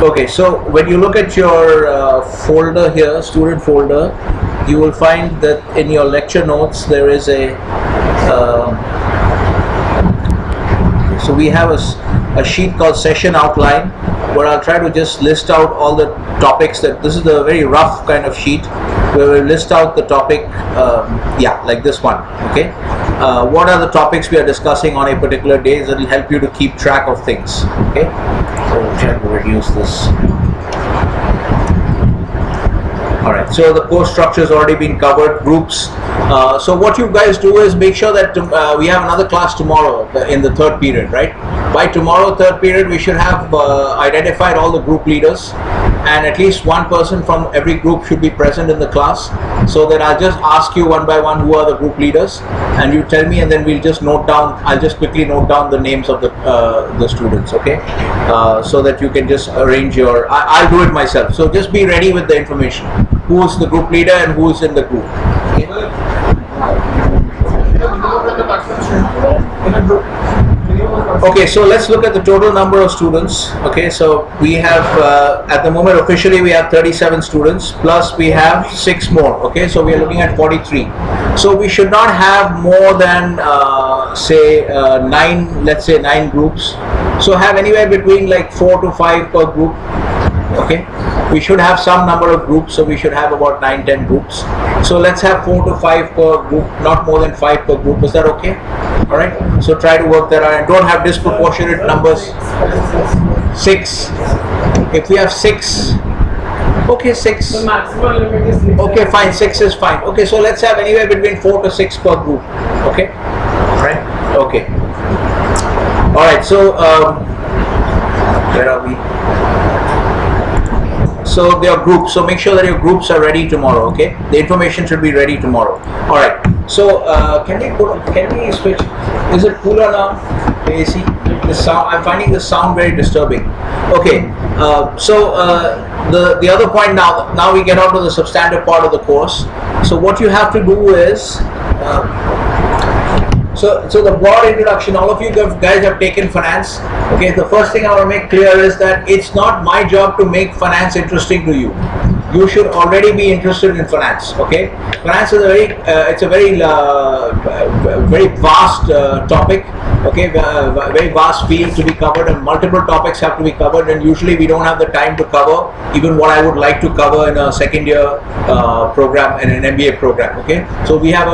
Okay, so when you look at your folder here, student folder, you will find that in your lecture notes there is a so we have a sheet called session outline, where I'll try to just list out all the topics. That this is a very rough kind of sheet where we list out the topic, like this one. Okay, what are the topics we are discussing on a particular day? That will help you to keep track of things. Okay, so we'll try to reduce this. Alright, so the course structure has already been covered, groups. So what you guys do is make sure that we have another class tomorrow in the third period, right? By tomorrow, third period, we should have identified all the group leaders, and at least one person from every group should be present in the class, so that I'll just ask you one by one who are the group leaders, and you tell me, and then we'll just note down, I'll just quickly note down the names of the students, okay? So that you can just arrange your, I'll do it myself. So just be ready with the information. Who is the group leader and who is in the group. Okay, so let's look at the total number of students. Okay, so we have at the moment officially we have 37 students, plus we have 6 more. Okay, so we are looking at 43. So we should not have more than say 9, let's say 9 groups. So have anywhere between like 4 to 5 per group. Okay, we should have some number of groups, so we should have about 9-10 groups. So let's have 4 to 5 per group, not more than 5 per group. Is that okay? All right, so try to work that out and don't have disproportionate numbers. 6. If we have 6, okay, 6. The maximum limit is 6. Okay, fine, 6 is fine. Okay, so let's have anywhere between 4 to 6 per group. Okay, right? Okay. All right, so where are we? So they are groups, so make sure that your groups are ready tomorrow, okay? The information should be ready tomorrow. Alright, so can we switch? Is it cooler now? AC? The sound, I'm finding the sound very disturbing. Okay, the other point now we get on to the substantive part of the course. So what you have to do is, so the broad introduction, all of you guys have taken finance. Okay, the first thing I want to make clear is that it's not my job to make finance interesting to you. You should already be interested in finance. Okay, finance is a very vast topic. Okay, very vast field to be covered, and multiple topics have to be covered, and usually we don't have the time to cover even what I would like to cover in a second year program, in an MBA program. Okay, so we have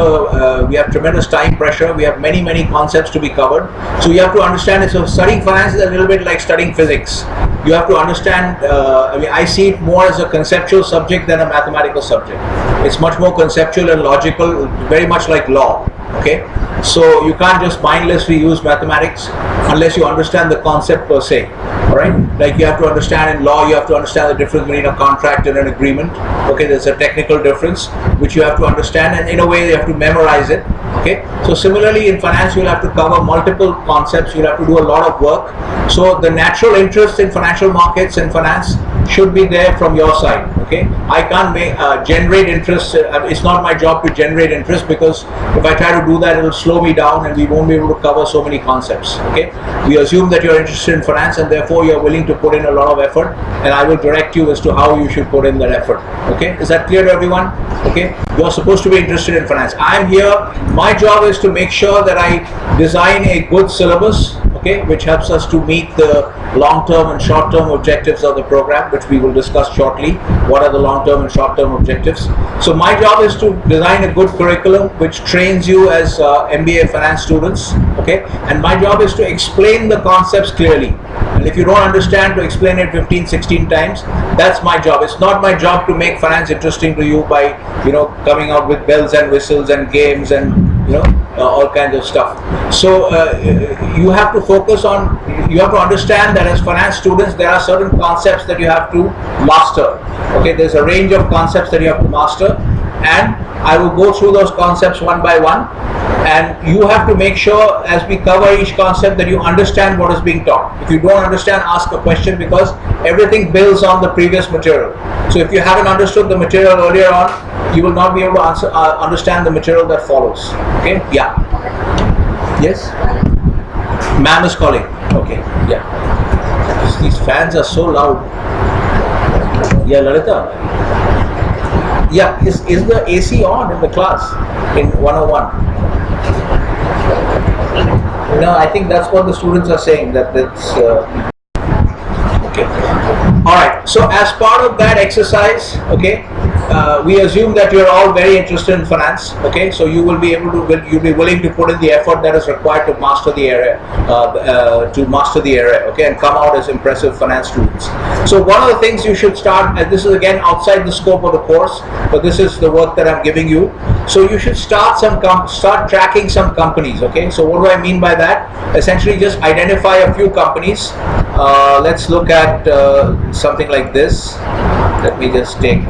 tremendous time pressure. We have many concepts to be covered. So you have to understand it. So studying finance is a little bit like studying physics. You have to understand, I see it more as a conceptual subject than a mathematical subject. It's much more conceptual and logical, very much like law. Okay, so you can't just mindlessly use mathematics unless you understand the concept per se. Alright, like you have to understand in law, you have to understand the difference between a contract and an agreement. Okay, there's a technical difference which you have to understand, and in a way you have to memorize it. Okay, so similarly in finance you'll have to cover multiple concepts, you'll have to do a lot of work. So the natural interest in financial markets and finance should be there from your side. Okay, I can't generate interest. It's not my job to generate interest, because if I try to do that, it will slow me down and we won't be able to cover so many concepts. Okay, we assume that you're interested in finance and therefore you're willing to put in a lot of effort, and I will direct you as to how you should put in that effort. Okay, is that clear to everyone? Okay, you're supposed to be interested in finance. I'm here, my job is to make sure that I design a good syllabus, okay, which helps us to meet the long-term and short-term objectives of the program, which we will discuss shortly. What are the long-term and short-term objectives? So my job is to design a good curriculum which trains you as MBA finance students, okay, and my job is to explain the concepts clearly. And if you don't understand, to explain it 15-16 times. That's my job. It's not my job to make finance interesting to you by, coming out with bells and whistles and games and all kinds of stuff. So you have to focus on, you have to understand that as finance students there are certain concepts that you have to master. Okay, there's a range of concepts that you have to master, and I will go through those concepts one by one, and you have to make sure as we cover each concept that you understand what is being taught. If you don't understand, ask a question, because everything builds on the previous material. So if you haven't understood the material earlier on, you will not be able to understand the material that follows. Okay, yeah. Yes? Ma'am is calling. Okay, yeah. These fans are so loud. Yeah, Lalita. Yeah, is the AC on in the class in 101? No, I think that's what the students are saying, that it's okay. All right. So as part of that exercise, okay, we assume that you're all very interested in finance. Okay, so you will be able to, you'll be willing to put in the effort that is required to master the area, okay, and come out as impressive finance students. So one of the things you should start, and this is again outside the scope of the course, but this is the work that I'm giving you. So you should start tracking some companies. Okay, so what do I mean by that? Essentially, just identify a few companies. Let's look at something like this. Let me just take,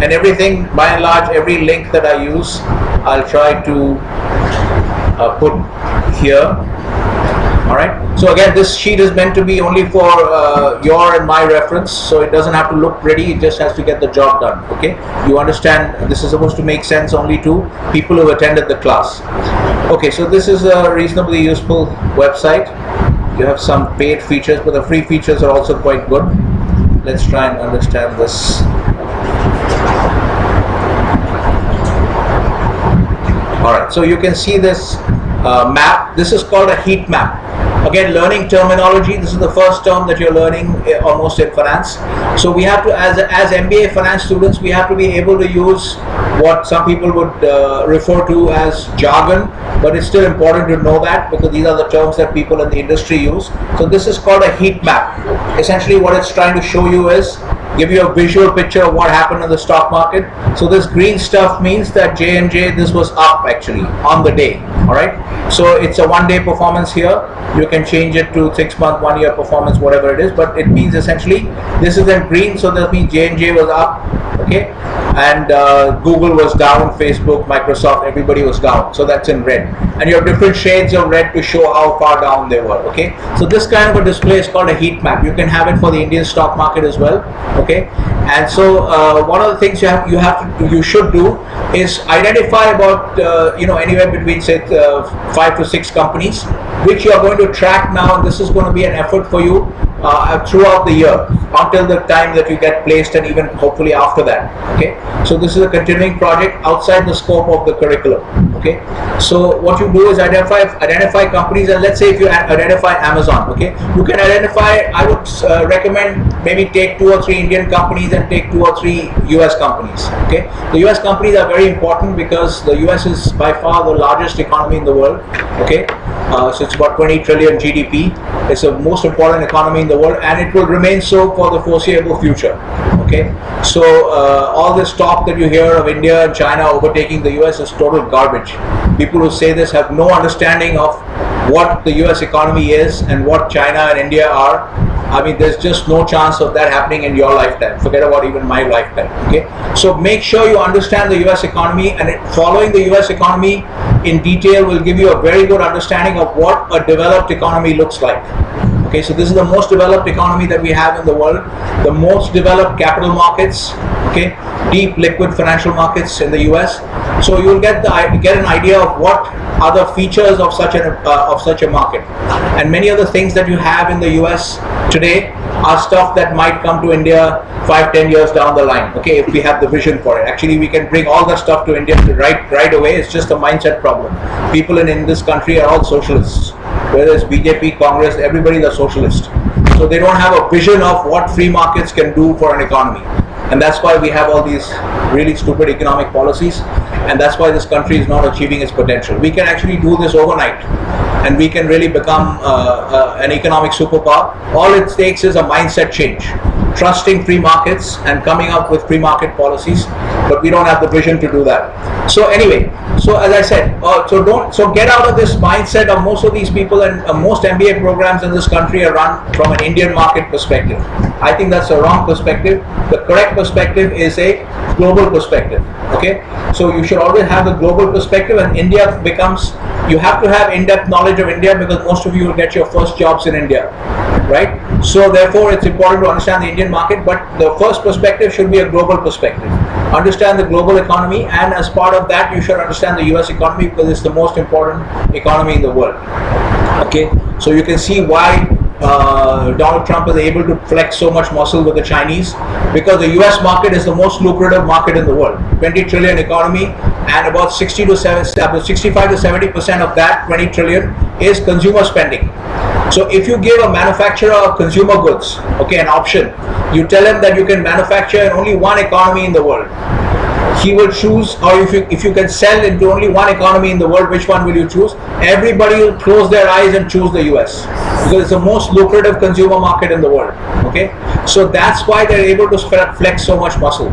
and everything, by and large, every link that I use, I'll try to put here. All right. So again, this sheet is meant to be only for your and my reference, so it doesn't have to look pretty. It just has to get the job done. Okay. You understand? This is supposed to make sense only to people who attended the class. Okay. So this is a reasonably useful website. You have some paid features, but the free features are also quite good. Let's try and understand this. Alright, so you can see this map. This is called a heat map. Again, learning terminology. This is the first term that you're learning almost in finance. So we have to, as MBA finance students, we have to be able to use what some people would refer to as jargon, but it's still important to know that, because these are the terms that people in the industry use. So this is called a heat map. Essentially what it's trying to show you is, give you a visual picture of what happened in the stock market. So this green stuff means that J&J, this was up actually on the day. All right. So it's a one-day performance here. You can change it to 6-month, 1-year performance, whatever it is. But it means essentially this is in green, so that means J&J was up. Okay. And Google was down, Facebook, Microsoft, everybody was down. So that's in red. And you have different shades of red to show how far down they were. Okay. So this kind of a display is called a heat map. You can have it for the Indian stock market as well. Okay. And so one of the things you should do is identify about anywhere between say 5 to 6 companies which you are going to track now, and this is going to be an effort for you throughout the year until the time that you get placed, and even hopefully after that. Okay, so this is a continuing project outside the scope of the curriculum. Okay, so what you do is identify companies, and let's say if you identify Amazon, okay, you can identify, I would recommend maybe take 2 or 3 Indian companies and take 2 or 3 US companies. Okay, the US companies are very important because the US is by far the largest economy in the world. Okay, so it's about 20 trillion GDP. It's the most important economy in the world, and it will remain so for the foreseeable future. Okay, so all this talk that you hear of India and China overtaking the US is total garbage. People who say this have no understanding of what the US economy is and what China and India are. I mean, there's just no chance of that happening in your lifetime. Forget about even my lifetime. Okay, so make sure you understand the US economy, and following the US economy in detail will give you a very good understanding of what a developed economy looks like. Okay, so this is the most developed economy that we have in the world, the most developed capital markets, okay, deep liquid financial markets in the US. So you'll get an idea of what are the features of such a market, and many of the things that you have in the US today are stuff that might come to India 5-10 years down the line. Okay, if we have the vision for it. Actually, we can bring all that stuff to India right away. It's just a mindset problem. People in this country are all socialists. Whether it's BJP, Congress, everybody's a socialist. So they don't have a vision of what free markets can do for an economy. And that's why we have all these really stupid economic policies. And that's why this country is not achieving its potential. We can actually do this overnight, and we can really become an economic superpower. All it takes is a mindset change, trusting free markets and coming up with free market policies, but we don't have the vision to do that. So anyway, so as I said, so get out of this mindset of most of these people, and most MBA programs in this country are run from an Indian market perspective. I think that's a wrong perspective. The correct perspective is a global perspective. Okay, so you should always have the global perspective, and India becomes, you have to have in-depth knowledge of India because most of you will get your first jobs in India, right? So therefore it's important to understand the Indian market, but the first perspective should be a global perspective. Understand the global economy, and as part of that you should understand the US economy because it's the most important economy in the world. Okay, so you can see why Donald Trump is able to flex so much muscle with the Chinese, because the US market is the most lucrative market in the world. 20 trillion economy, and about 65 to 70% of that 20 trillion is consumer spending. So if you give a manufacturer of consumer goods, okay, an option, you tell him that you can manufacture in only one economy in the world, he will choose. Or if you can sell into only one economy in the world, which one will you choose? Everybody will close their eyes and choose the US, because it's the most lucrative consumer market in the world. Okay, so that's why they're able to flex so much muscle,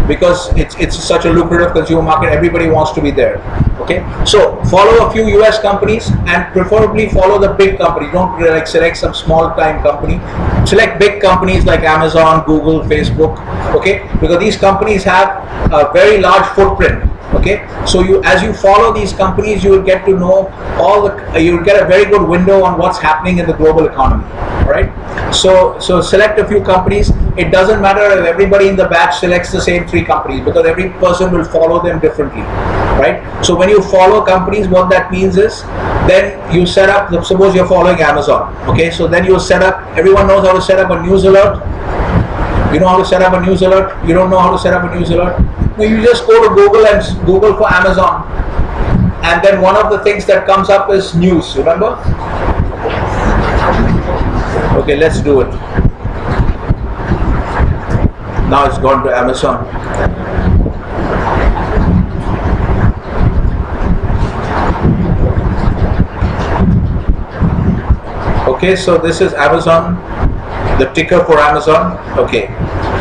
because it's such a lucrative consumer market. Everybody wants to be there. Okay, so follow a few US companies, and preferably follow the big companies. Don't like select some small time company. Select big companies like Amazon, Google, Facebook. Okay, because these companies have a very large footprint. Okay, so as you follow these companies, you will get to know you will get a very good window on what's happening in the global economy. All right, so select a few companies. It doesn't matter if everybody in the batch selects the same 3 companies, because every person will follow them differently, right? So when you follow companies, what that means is, then you set up, suppose you're following Amazon, okay, so then you set up, everyone knows how to set up a news alert. You know how to set up a news alert? You don't know how to set up a news alert? No, you just go to Google and Google for Amazon, and then one of the things that comes up is news, remember? Okay, let's do it. Now it's gone to Amazon. Okay, so this is Amazon, the ticker for Amazon. Okay,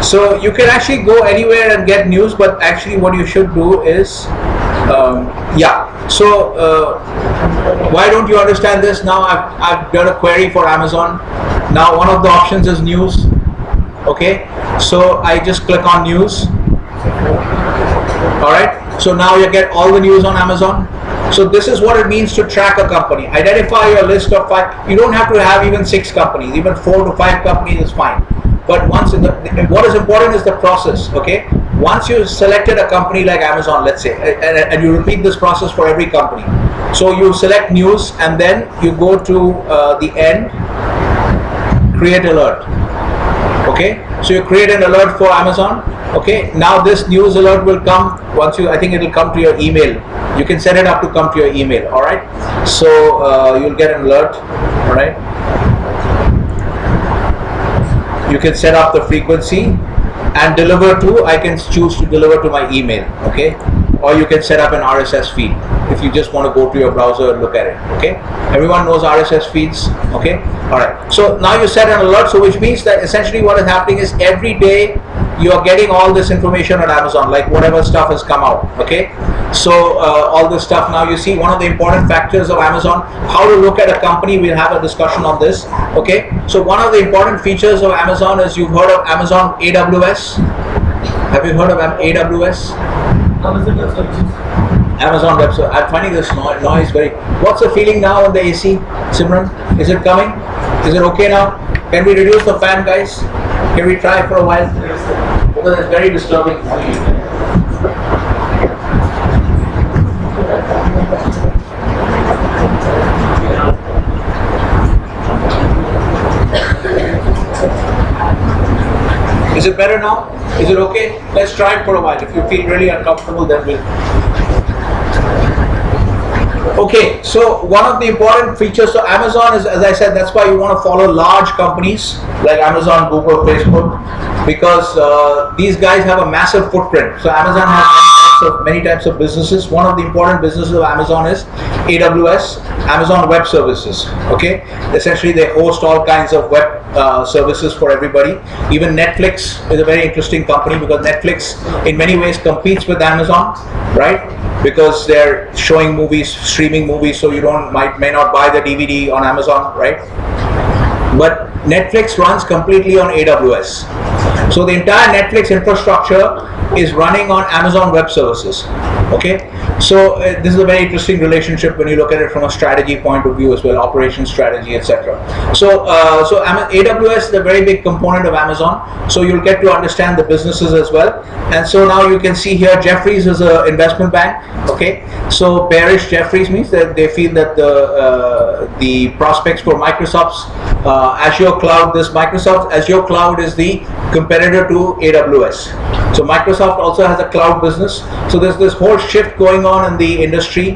so you can actually go anywhere and get news, but actually what you should do is, why don't you understand this? Now I've done a query for Amazon. Now one of the options is news. Okay, so I just click on news. Alright, so now you get all the news on Amazon. So this is what it means to track a company. Identify your list of 5. You don't have to have even 6 companies, even 4 to 5 companies is fine. But what is important is the process. Okay, once you've selected a company like Amazon, let's say, and you repeat this process for every company. So you select news, and then you go to the end, create alert. Okay, so you create an alert for Amazon. Okay, now this news alert will come once I think it will come to your email. You can set it up to come to your email. All right, so you'll get an alert. All right, you can set up the frequency and deliver to. I can choose to deliver to my email. Okay, or you can set up an RSS feed if you just want to go to your browser and look at it. Okay, everyone knows RSS feeds. Okay, all right, so now you set an alert, so which means that essentially what is happening is every day you are getting all this information on Amazon, like whatever stuff has come out. Okay, so all this stuff. Now you see one of the important factors of Amazon, how to look at a company. We'll have a discussion on this. Okay, so one of the important features of Amazon is, you've heard of Amazon AWS. Have you heard of AWS? Amazon Web Services. I'm finding this noise very. What's the feeling now on the AC, Simran? Is it coming? Is it okay now? Can we reduce the fan, guys? Can we try for a while? Because it's very disturbing. Is it better now? Is it okay? Let's try it for a while. If you feel really uncomfortable, then we'll. Okay, so one of the important features, so Amazon is, as I said, that's why you want to follow large companies like Amazon, Google, Facebook, because these guys have a massive footprint. So Amazon has many types of businesses. One of the important businesses of Amazon is AWS, Amazon Web Services. Okay, essentially they host all kinds of web services for everybody. Even Netflix is a very interesting company, because Netflix in many ways competes with Amazon, right? Because they're showing movies, streaming movies, so you may not buy the DVD on Amazon, right? But Netflix runs completely on AWS. So the entire Netflix infrastructure is running on Amazon Web Services. Okay, so this is a very interesting relationship when you look at it from a strategy point of view as well, operation strategy, etc. So AWS is a very big component of Amazon. So you'll get to understand the businesses as well. And so now you can see here, Jefferies is an investment bank. Okay, so bearish Jefferies means that they feel that the prospects for Microsoft's Azure Cloud, this Microsoft Azure Cloud is the competitor to AWS. So Microsoft also has a cloud business. So there's this whole shift going on in the industry,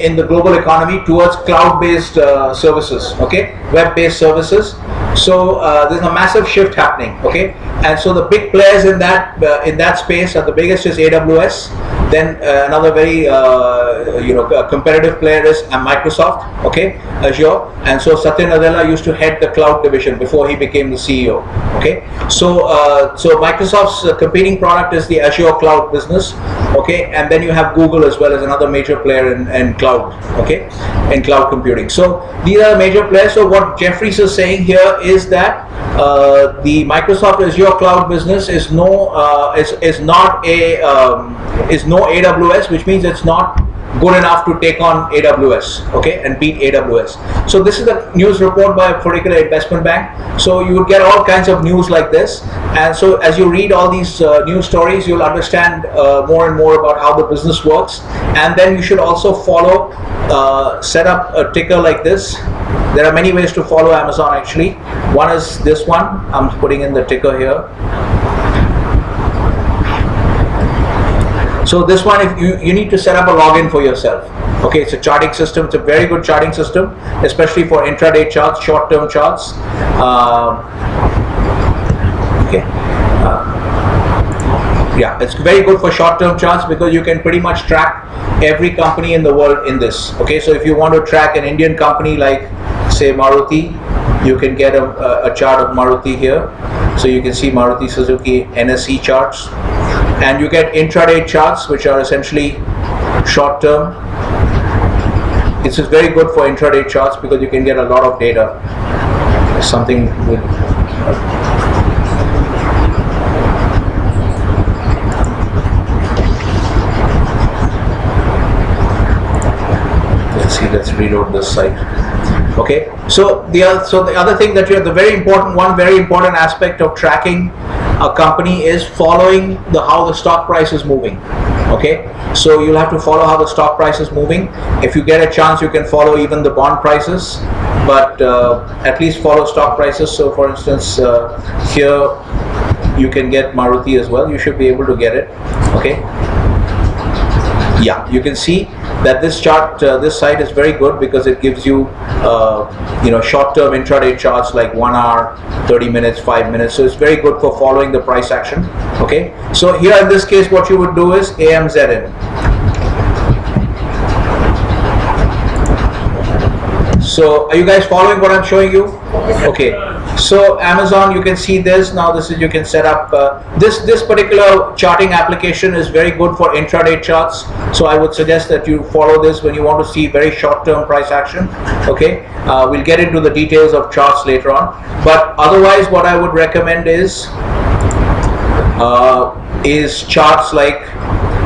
in the global economy towards cloud-based services, okay, web-based services. So there's a massive shift happening, okay, and so the big players in that space, the biggest is AWS. Then another very competitive player is Microsoft, okay, Azure. And so Satya Nadella used to head the cloud division before he became the CEO, okay. So Microsoft's competing product is the Azure cloud business, okay, and then you have Google as well as another major player in cloud, okay, in cloud computing. So these are the major players. So what Jeffries is saying here is that the Microsoft Azure cloud business is no AWS, which means it's not good enough to take on AWS, okay, and beat AWS. So this is a news report by a particular investment bank. So you will get all kinds of news like this, and so as you read all these news stories, you'll understand more and more about how the business works. And then you should also follow, set up a ticker like this. There are many ways to follow Amazon actually. One is this one. I'm putting in the ticker here. So this one, if you need to set up a login for yourself. Okay, it's a charting system. It's a very good charting system, especially for intraday charts, short-term charts. Yeah, it's very good for short-term charts because you can pretty much track every company in the world in this. Okay, so if you want to track an Indian company like, say, Maruti, you can get a chart of Maruti here. So you can see Maruti Suzuki NSE charts. And you get intraday charts, which are essentially short-term. This is very good for intraday charts because you can get a lot of data. Something with let's reload this site. Okay, so the other thing that the very important aspect of tracking a company is following how the stock price is moving. Okay, so you'll have to follow how the stock price is moving. If you get a chance, you can follow even the bond prices, but at least follow stock prices. So for instance, here you can get Maruti as well. You should be able to get it. Okay, yeah, you can see that this chart, this site is very good because it gives you, short-term intraday charts like 1 hour, 30 minutes, 5 minutes. So it's very good for following the price action. Okay. So here in this case, what you would do is AMZN. So are you guys following what I'm showing you? Okay. So Amazon, you can see this. Now this is, you can set up this particular charting application is very good for intraday charts. So I would suggest that you follow this when you want to see very short-term price action. Okay, we'll get into the details of charts later on. But otherwise, what I would recommend is charts like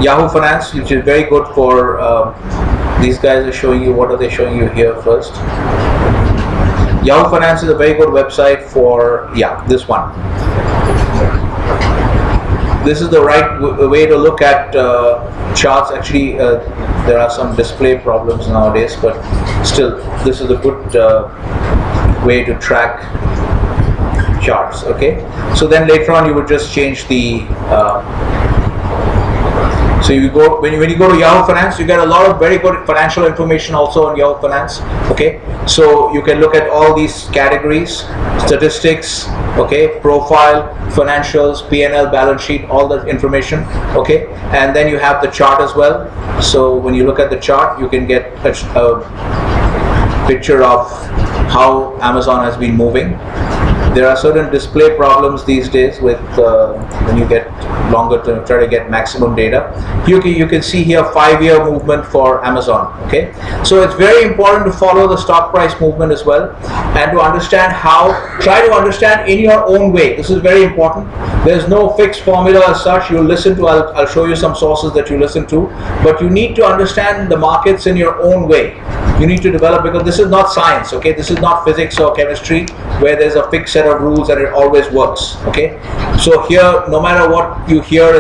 Yahoo Finance, which is very good for. These guys are showing you, what are they showing you here first? Yahoo Finance is a very good website for, yeah, this one. This is the right way to look at charts. Actually, there are some display problems nowadays, but still, this is a good way to track charts. Okay, so then later on, you would just change the. So you go when you go to Yahoo Finance, you get a lot of very good financial information also on Yahoo Finance. Okay, so you can look at all these categories, statistics, okay, profile, financials, P&L, balance sheet, all that information. Okay, and then you have the chart as well. So when you look at the chart, you can get a picture of how Amazon has been moving. There are certain display problems these days with when you get longer to try to get maximum data. You can see here 5-year movement for Amazon. Okay, so it's very important to follow the stock price movement as well, and to understand try to understand in your own way. This is very important. There's no fixed formula as such. You listen to, I'll show you some sources that you listen to, but you need to understand the markets in your own way. You need to develop, because this is not science, okay? This is not physics or chemistry where there's a fixed set of rules and it always works, okay? So here, no matter what you hear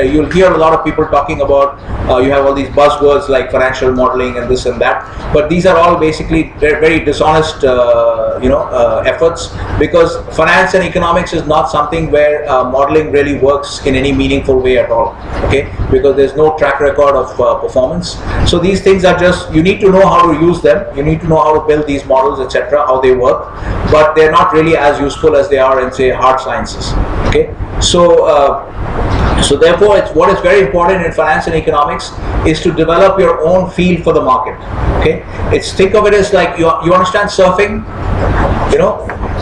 you'll hear a lot of people talking about, you have all these buzzwords like financial modeling and this and that, but these are all basically very dishonest efforts, because finance and economics is not something where modeling really works in any meaningful way at all, okay? Because there's no track record of performance. So these things are just, you need to know how to use them, you need to know how to build these models, etc., how they work, but they're not really as useful as they are in, say, hard sciences, okay? So therefore, what is very important in finance and economics is to develop your own feel for the market, okay? Think of it as like, you understand surfing,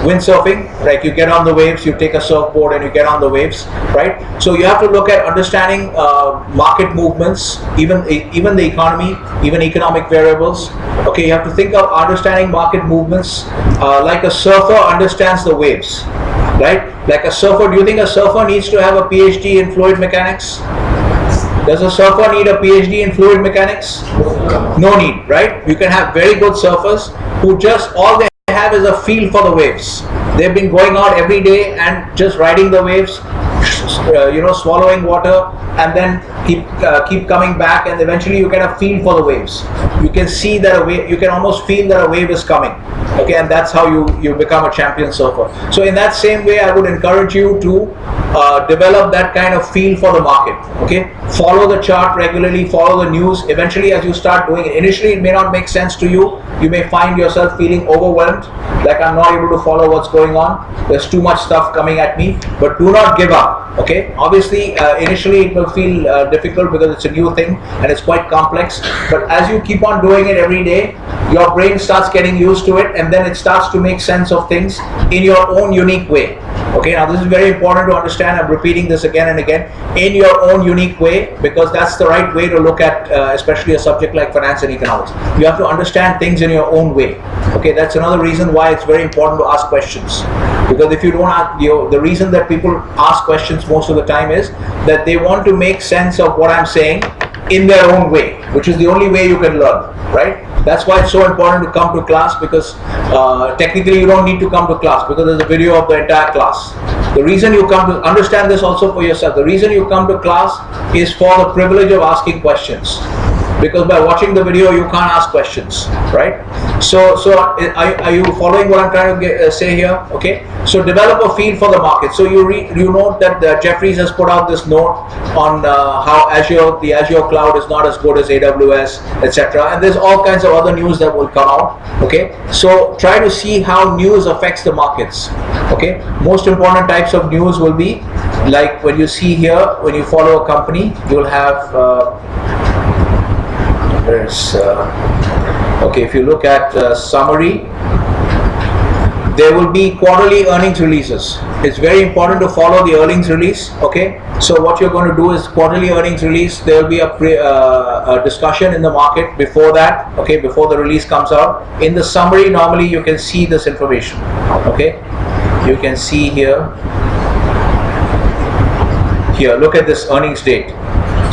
windsurfing, like you get on the waves, you take a surfboard and you get on the waves, right? So you have to look at understanding market movements, even the economy, even economic variables, okay? You have to think of understanding market movements like a surfer understands the waves, right? Like a surfer, do you think a surfer needs to have a PhD in fluid mechanics? Does a surfer need a PhD in fluid mechanics? No need, right? You can have very good surfers who just, all they have is a feel for the waves. They've been going out every day and just riding the waves, swallowing water, and then keep coming back, and eventually you get a feel for the waves. You can see that a wave, you can almost feel that a wave is coming, okay? And that's how you become a champion surfer. So in that same way, I would encourage you to develop that kind of feel for the market, okay? Follow the chart regularly, follow the news. Eventually, as you start doing it, initially it may not make sense to you. You may find yourself feeling overwhelmed, like I'm not able to follow what's going on. There's too much stuff coming at me, but do not give up, okay? Obviously, initially it will feel difficult because it's a new thing and it's quite complex, but as you keep on doing it every day, your brain starts getting used to it, and then it starts to make sense of things in your own unique way. Okay, now this is very important to understand. I'm repeating this again and again, in your own unique way, because that's the right way to look at especially a subject like finance and economics. You have to understand things in your own way. Okay, that's another reason why it's very important to ask questions, because if you don't ask, the reason that people ask questions most of the time is that they want to make sense of what I'm saying in their own way, which is the only way you can learn, right? That's why it's so important to come to class, because technically you don't need to come to class, because there's a video of the entire class. The reason you come to understand this also for yourself, the reason you come to class is for the privilege of asking questions, because by watching the video you can't ask questions, right? So are you following what I'm trying to say here? Okay, so develop a feel for the market. So you note that Jeffries has put out this note on how the Azure cloud is not as good as AWS, etc. And there's all kinds of other news that will come out. Okay, so try to see how news affects the markets. Okay, most important types of news will be like when you see here, when you follow a company, you'll have okay, if you look at summary, there will be quarterly earnings releases. It's very important to follow the earnings release, okay? So what you're going to do is quarterly earnings release, there will be a discussion in the market before that, okay, before the release comes out. In the summary, normally you can see this information, okay? You can see here, look at this earnings date.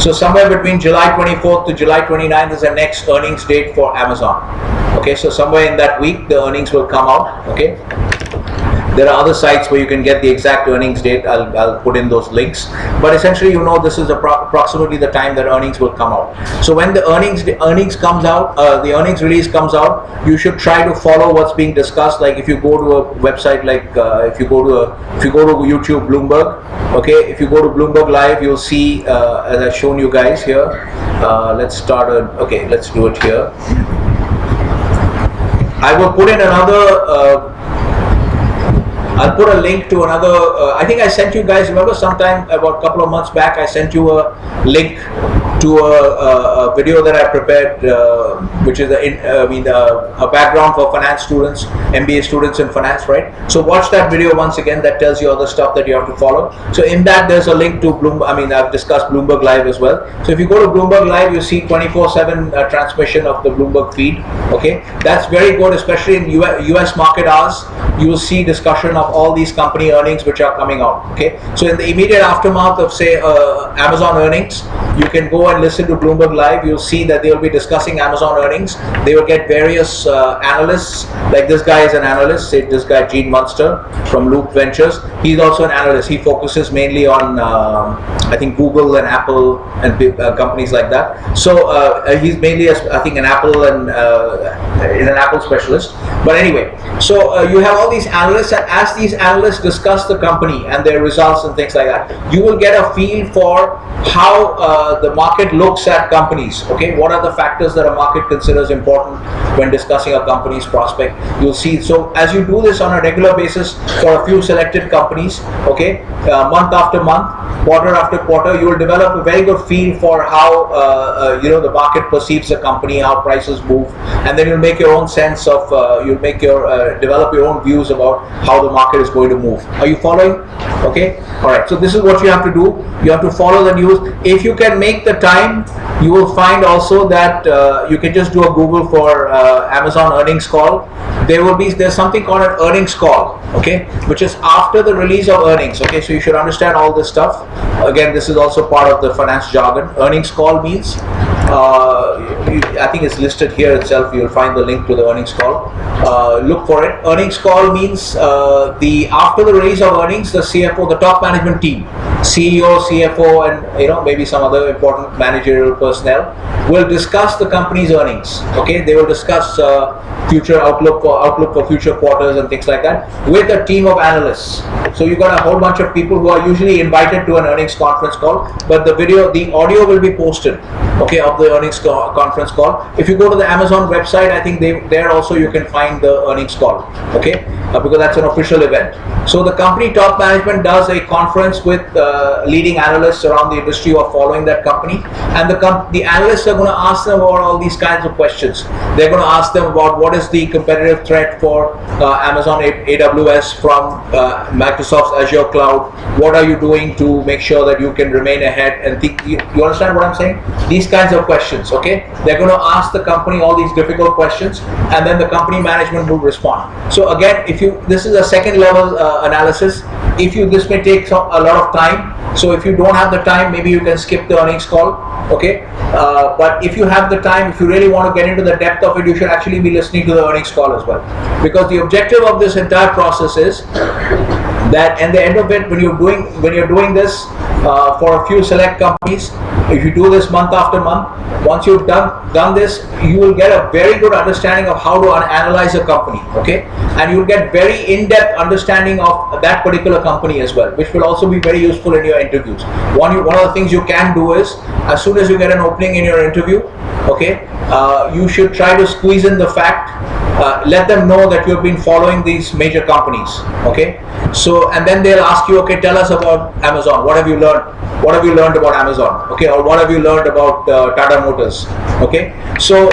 So somewhere between July 24th to July 29th is the next earnings date for Amazon. Okay, so somewhere in that week the earnings will come out. Okay, there are other sites where you can get the exact earnings date. I'll put in those links, but essentially this is approximately the time that earnings will come out. So when the earnings comes out, the earnings release comes out, you should try to follow what's being discussed. Like if you go to a website like if you go to YouTube, Bloomberg. Okay, if you go to Bloomberg Live, you'll see as I've shown you guys here. Let's do it here. I will put in another. I'll put a link to another. I think I sent you guys. Remember, sometime about a couple of months back, I sent you a link to a video that I prepared, which is a background for finance students, MBA students in finance, right? So watch that video once again. That tells you all the stuff that you have to follow. So in that, there's a link to Bloomberg. I've discussed Bloomberg Live as well. So if you go to Bloomberg Live, you see 24/7 transmission of the Bloomberg feed. Okay, that's very good, especially in US market hours. You will see discussion of all these company earnings which are coming out. Okay, so in the immediate aftermath of say Amazon earnings, you can go go and listen to Bloomberg Live, you'll see that they will be discussing Amazon earnings. They will get various analysts, like this guy is an analyst, say this guy Gene Munster from Loop Ventures. He's also an analyst. He focuses mainly on, I think, Google and Apple and big companies like that. So he's mainly, I think, an Apple and is an Apple specialist. But anyway, so you have all these analysts, and as these analysts discuss the company and their results and things like that, you will get a feel for how the market looks at companies. Okay, what are the factors that a market considers important when discussing a company's prospect? You'll see. So as you do this on a regular basis for a few selected companies, okay, month after month, quarter after quarter, you will develop a very good feel for how the market perceives the company, how prices move, and then you'll make your own sense of develop your own views about how the market is going to move. Are you following? Okay, all right. So this is what you have to do. You have to follow the news. If you can make the time, you will find also that you can just do a Google for Amazon earnings call. There's something called an earnings call, okay, which is after the release of earnings. Okay, so you should understand all this stuff. Again, this is also part of the finance jargon. Earnings call means, I think it's listed here itself. You'll find the link to the earnings call. Look for it. Earnings call means after the release of earnings, the CFO, the top management team, CEO, CFO, and maybe some other important managerial personnel will discuss the company's earnings. Okay, they will discuss future outlook for future quarters and things like that with a team of analysts. So you got a whole bunch of people who are usually invited to an earnings conference call, but the audio will be posted, okay, of the earnings conference call. If you go to the Amazon website, I think there also you can find the earnings call, okay, because that's an official event. So the company top management does a conference with leading analysts around the industry who are following that company, and the analysts are going to ask them about all these kinds of questions. They're going to ask them about what is the competitive threat for Amazon AWS from Microsoft's Azure cloud. What are you doing to make sure that you can remain ahead? And you understand what I'm saying? These kinds of questions, okay? They're going to ask the company all these difficult questions, and then the company management will respond. So again, this is a second level analysis. This may take a lot of time. So if you don't have the time, maybe you can skip the earnings call, okay? But if you have the time, if you really want to get into the depth of it, you should actually be listening to the earnings call as well. Because the objective of this entire process is that at the end of it, when you're doing this for a few select companies, if you do this month after month, once you've done this, you will get a very good understanding of how to analyze a company, okay? And you'll get very in-depth understanding of that particular company as well, which will also be very useful in your interviews. One of the things you can do is, as soon as you get an opening in your interview, okay, you should try to squeeze in the fact, let them know that you've been following these major companies, okay? So, and then they'll ask you, okay, tell us about Amazon. What have you learned? What have you learned about Amazon? Okay, or what have you learned about Tata Motors? Okay, so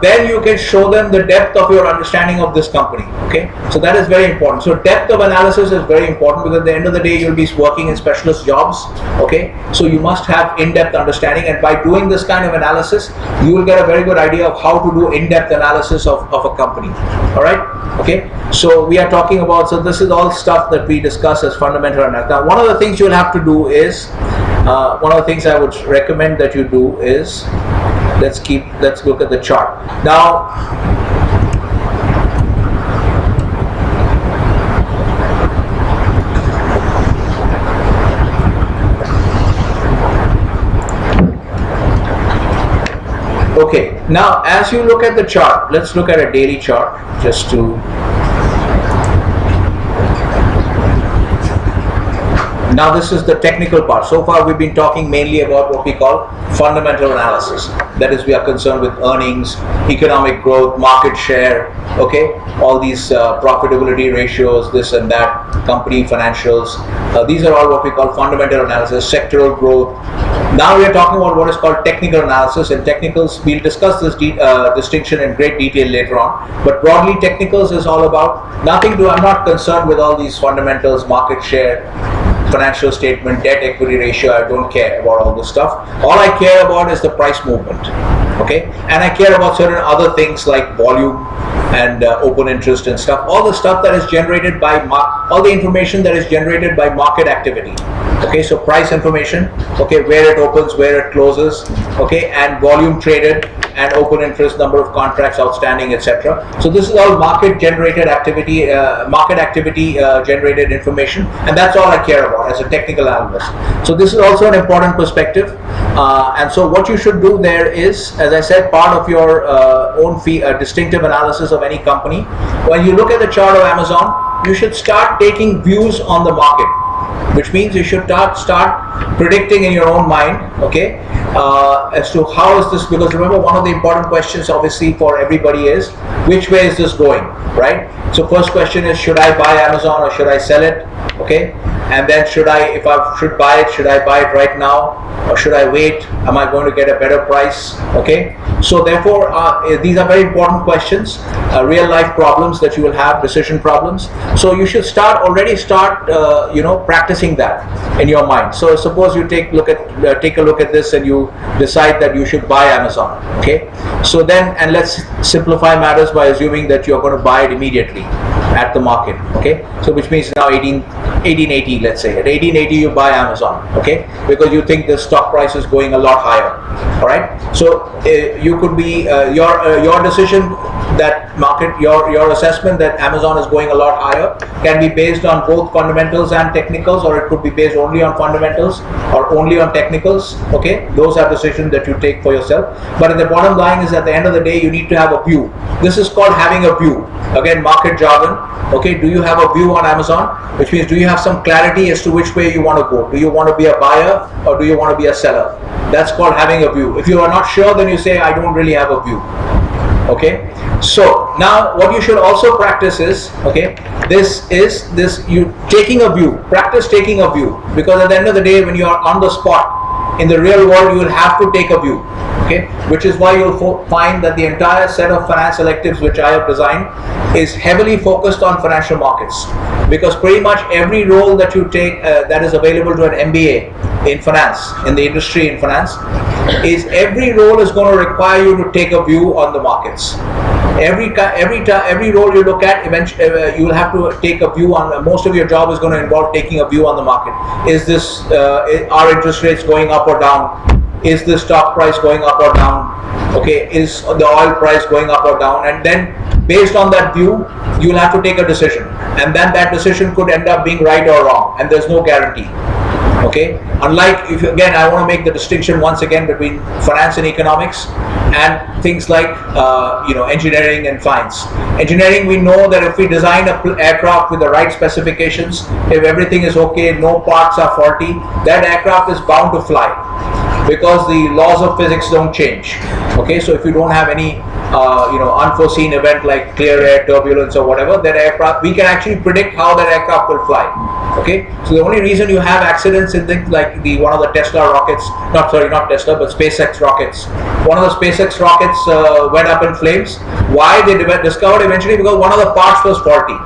then you can show them the depth of your understanding of this company. Okay, so that is very important. So depth of analysis is very important, because at the end of the day, you'll be working in specialist jobs. Okay, so you must have in-depth understanding, and by doing this kind of analysis, you will get a very good idea of how to do in-depth analysis of a company. All right. Okay, so we are talking about, so this is all stuff that we discuss as fundamental analysis. Now, one of the things you'll have to do is, one of the things I would recommend that you do is, let's look at the chart. Now, okay, now as you look at the chart, let's look at a daily chart just to. Now this is the technical part. So far we've been talking mainly about what we call fundamental analysis. That is, we are concerned with earnings, economic growth, market share, okay, all these profitability ratios, this and that, company financials. These are all what we call fundamental analysis, sectoral growth. Now we are talking about what is called technical analysis. In technicals, we'll discuss this distinction in great detail later on. But broadly, technicals is all about I'm not concerned with all these fundamentals, market share, financial statement, debt equity ratio. I don't care about all this stuff. All I care about is the price movement, okay? And I care about certain other things like volume and open interest and stuff. All the stuff that is generated by all the information that is generated by market activity. Okay, so price information, okay, where it opens, where it closes, okay, and volume traded, and open interest, number of contracts outstanding, etc. So this is all market generated activity, generated information, and that's all I care about as a technical analyst. So this is also an important perspective, and so what you should do there is, as I said, part of your own distinctive analysis of any company. When you look at the chart of Amazon, you should start taking views on the market, which means you should start predicting in your own mind, okay, as to how is this, because remember, one of the important questions obviously for everybody is, which way is this going, right? So first question is, should I buy Amazon or should I sell it, okay? And then if I should buy it, should I buy it right now or should I wait? Am I going to get a better price, okay? So therefore, these are very important questions, real life problems that you will have, decision problems. So you should already start practicing that in your mind. So suppose you take a look at this and you decide that you should buy Amazon, okay? So then, and let's simplify matters by assuming that you're going to buy it immediately at the market, okay? So which means now 1880, let's say. At 1880 you buy Amazon, okay? Because you think the stock price is going a lot higher, all right? So you could be, your decision that market, your assessment that Amazon is going a lot higher can be based on both fundamentals and technicals, or it could be based only on fundamentals or only on technicals, okay? Those are decisions that you take for yourself. But the bottom line is, at the end of the day, you need to have a view. This is called having a view. Again, market jargon, okay? Do you have a view on Amazon? Which means, do you have some clarity as to which way you want to go? Do you want to be a buyer or do you want to be a seller? That's called having a view. If you are not sure, then you say, I don't really have a view. Okay, so now what you should also practice is, okay, you taking a view, practice taking a view, because at the end of the day, when you are on the spot in the real world, you will have to take a view, okay, which is why you'll find that the entire set of finance electives which I have designed is heavily focused on financial markets, because pretty much every role that you take that is available to an MBA in finance, in the industry in finance, every role is going to require you to take a view on the markets. Every role you look at, eventually you will have to take a view on. Most of your job is going to involve taking a view on the market. Is this are interest rates going up or down? Is the stock price going up or down? Okay, is the oil price going up or down? And then based on that view, you will have to take a decision, and then that decision could end up being right or wrong, and there's no guarantee. Okay, unlike, again, I want to make the distinction once again between finance and economics and things like engineering and science. Engineering, we know that if we design an aircraft with the right specifications, if everything is okay, no parts are faulty, that aircraft is bound to fly, because the laws of physics don't change. Okay, so if you don't have any unforeseen event like clear air, turbulence or whatever, that aircraft, we can actually predict how that aircraft will fly. Okay, so the only reason you have accidents in things like one of the Tesla rockets, not Tesla, but SpaceX rockets. One of the SpaceX rockets went up in flames. Why? They discovered eventually because one of the parts was faulty.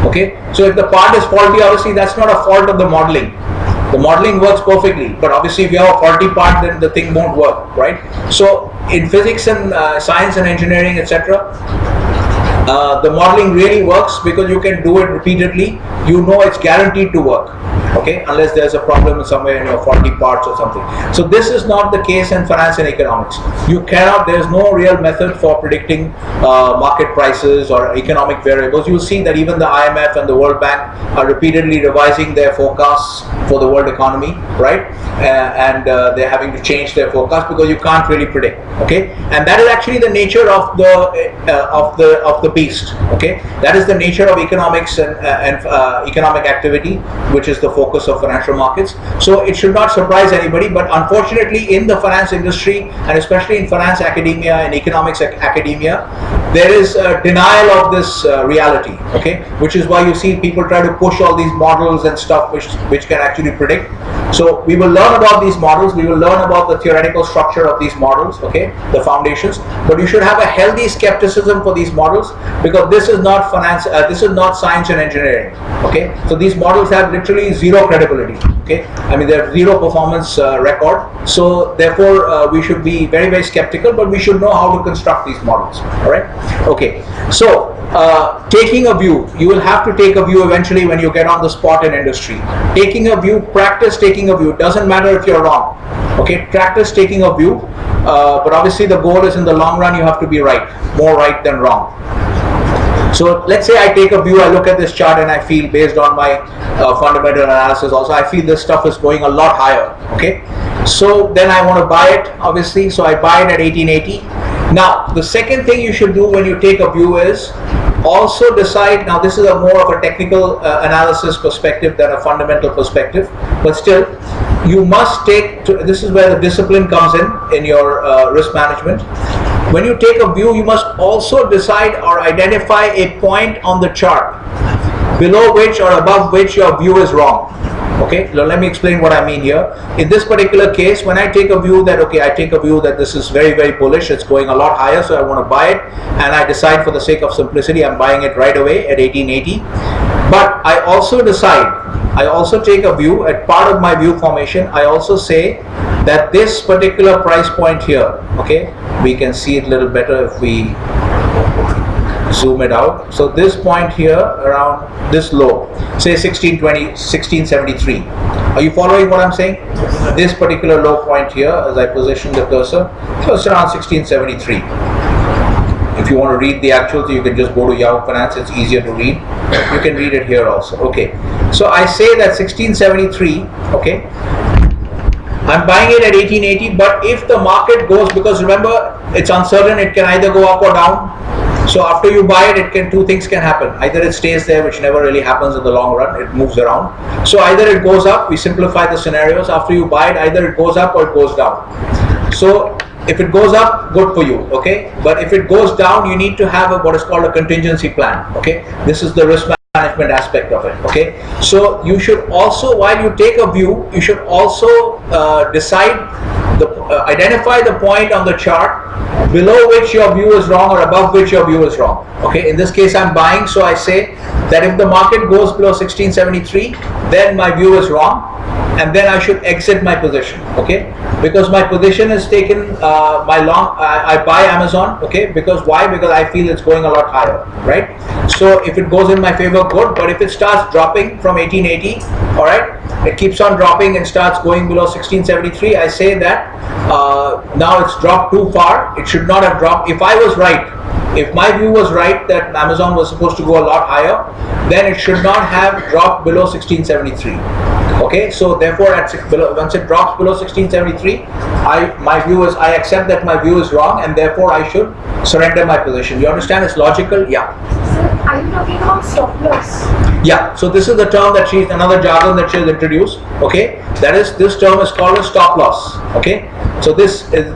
Okay, so if the part is faulty, obviously that's not a fault of the modeling. The modeling works perfectly, but obviously if you have a faulty part, then the thing won't work, right? So in physics and science and engineering, etc., the modeling really works because you can do it repeatedly. You know it's guaranteed to work, okay, unless there's a problem somewhere in your faulty parts or something. So this is not the case in finance and economics. You cannot, there's no real method for predicting market prices or economic variables. You'll see that even the IMF and the World Bank are repeatedly revising their forecasts for the world economy, right? And they're having to change their forecast because you can't really predict, okay? And that is actually the nature of the beast, okay? That is the nature of economics and economic activity, which is the focus of financial markets. So it should not surprise anybody, but unfortunately in the finance industry, and especially in finance academia and economics academia, there is a denial of this reality, okay? Which is why you see people try to push all these models and stuff which can actually predict. So we will learn about these models, we will learn about the theoretical structure of these models, okay, the foundations, but you should have a healthy skepticism for these models, because this is not finance, this is not science and engineering, Okay, so these models have literally zero credibility. Okay, I mean they have zero performance record. So therefore, we should be very, very skeptical, but we should know how to construct these models. All right. Okay. So taking a view, you will have to take a view eventually when you get on the spot in industry. Taking a view, practice taking a view. Doesn't matter if you're wrong. Okay, practice taking a view. But obviously the goal is in the long run you have to be right, more right than wrong. So let's say I take a view, I look at this chart and I feel based on my fundamental analysis also, I feel this stuff is going a lot higher. Okay, so then I want to buy it obviously, so I buy it at 1880. Now the second thing you should do when you take a view is also decide, now this is a more of a technical analysis perspective than a fundamental perspective, but still you must take, this is where the discipline comes in your risk management. When you take a view, you must also decide or identify a point on the chart below which or above which your view is wrong. Okay, now let me explain what I mean here. In this particular case, when I take a view that, okay, I take a view that this is very, very bullish, it's going a lot higher, so I want to buy it, and I decide for the sake of simplicity, I'm buying it right away at 1880. But I also decide, I also take a view, at part of my view formation, I also say that this particular price point here, okay, we can see it a little better if we zoom it out. So this point here around this low, say 1620, 1673. Are you following what I'm saying? This particular low point here, as I position the cursor, so it's around 1673. If you want to read the actuals, you can just go to Yahoo Finance, it's easier to read. You can read it here also. Okay, so I say that 1673, okay, I'm buying it at 1880, but if the market goes, because remember it's uncertain, it can either go up or down. So after you buy it, two things can happen. Either it stays there, which never really happens in the long run, it moves around. So either it goes up, we simplify the scenarios, after you buy it, either it goes up or it goes down. So if it goes up, good for you, okay? But if it goes down, you need to have what is called a contingency plan, okay? This is the risk management aspect of it, okay? So you should also, while you take a view, you should also identify the point on the chart below which your view is wrong or above which your view is wrong. Okay, in this case I'm buying, so I say that if the market goes below 1673, then my view is wrong, and then I should exit my position. Okay, because my position is taken I buy Amazon. Okay, because why? Because I feel it's going a lot higher, right? So if it goes in my favor, good. But if it starts dropping from 1880, all right, it keeps on dropping and starts going below 1673, I say that now it's dropped too far. It should not have dropped. If I was right, if my view was right that Amazon was supposed to go a lot higher, then it should not have dropped below 1673. Okay, so therefore once it drops below 1673, my view is, I accept that my view is wrong, and therefore I should surrender my position. You understand? It's logical? Yeah. Are you talking about stop loss? Yeah, so this is the term that another jargon that she has introduced. Okay, this term is called a stop loss. Okay, so this is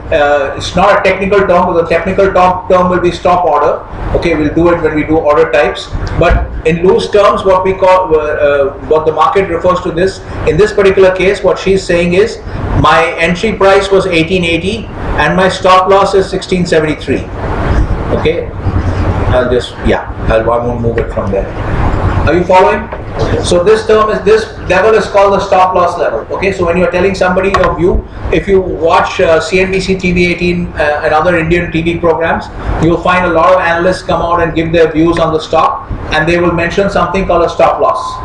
it's not a technical term, but the technical term will be stop order. Okay, we'll do it when we do order types. But in loose terms, what we call what the market refers to this. In this particular case, what she's saying is my entry price was 1880 and my stop loss is 1673. Okay, I won't move it from there. Are you following? So this level is called the stop loss level. Okay, so when you're telling somebody your view, if you watch CNBC TV 18 and other Indian TV programs, you'll find a lot of analysts come out and give their views on the stock, and they will mention something called a stop loss,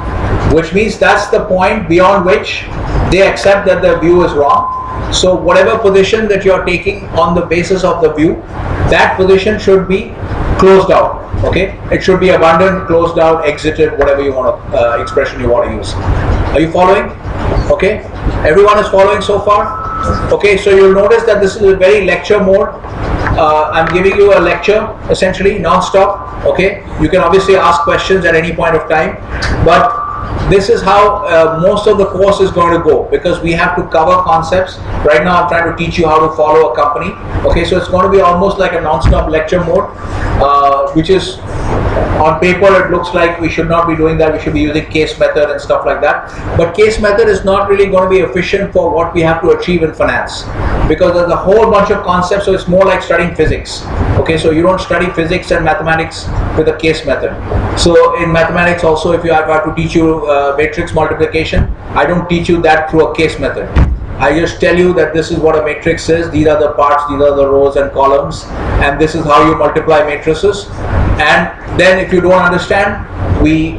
which means that's the point beyond which they accept that their view is wrong. So whatever position that you're taking on the basis of the view, that position should be closed out. Okay, it should be abandoned, closed out, exited, whatever you want to expression you want to use. Are you following? Okay, everyone is following so far? Okay, so you'll notice that this is a very lecture mode. I'm giving you a lecture essentially non-stop. Okay, you can obviously ask questions at any point of time, but this is how most of the course is going to go, because we have to cover concepts. Right now I'm trying to teach you how to follow a company. Okay, so it's going to be almost like a non-stop lecture mode, which is on paper it looks like we should not be doing that. We should be using case method and stuff like that, but case method is not really going to be efficient for what we have to achieve in finance, because there's a whole bunch of concepts, so it's more like studying physics. Okay, so you don't study physics and mathematics with a case method. So in mathematics also, if I have to teach you matrix multiplication, I don't teach you that through a case method. I just tell you that this is what a matrix is, these are the parts, these are the rows and columns, and this is how you multiply matrices. And then if you don't understand, we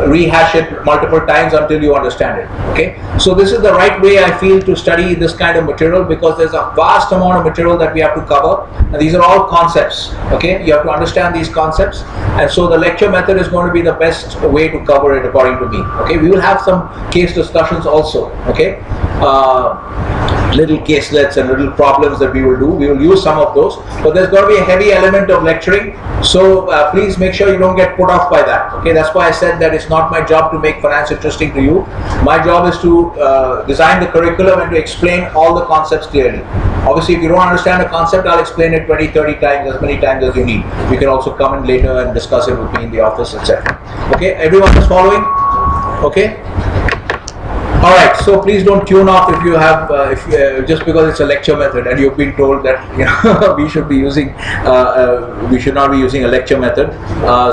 rehash it multiple times until you understand it. Okay, so this is the right way I feel to study this kind of material, because there's a vast amount of material that we have to cover, and these are all concepts. Okay, you have to understand these concepts, and so the lecture method is going to be the best way to cover it according to me. Okay, we will have some case discussions also. Okay, little caselets and little problems that we will do. We will use some of those, but there's going to be a heavy element of lecturing. So please make sure you don't get put off by that. Okay, that's why I said that it's not my job to make finance interesting to you. My job is to design the curriculum and to explain all the concepts clearly. Obviously, if you don't understand a concept, I'll explain it 20, 30 times, as many times as you need. You can also come in later and discuss it with me in the office, etc. Okay, everyone is following? Okay. All right, so please don't tune off if you have, just because it's a lecture method and you've been told that we should be using, we should not be using a lecture method.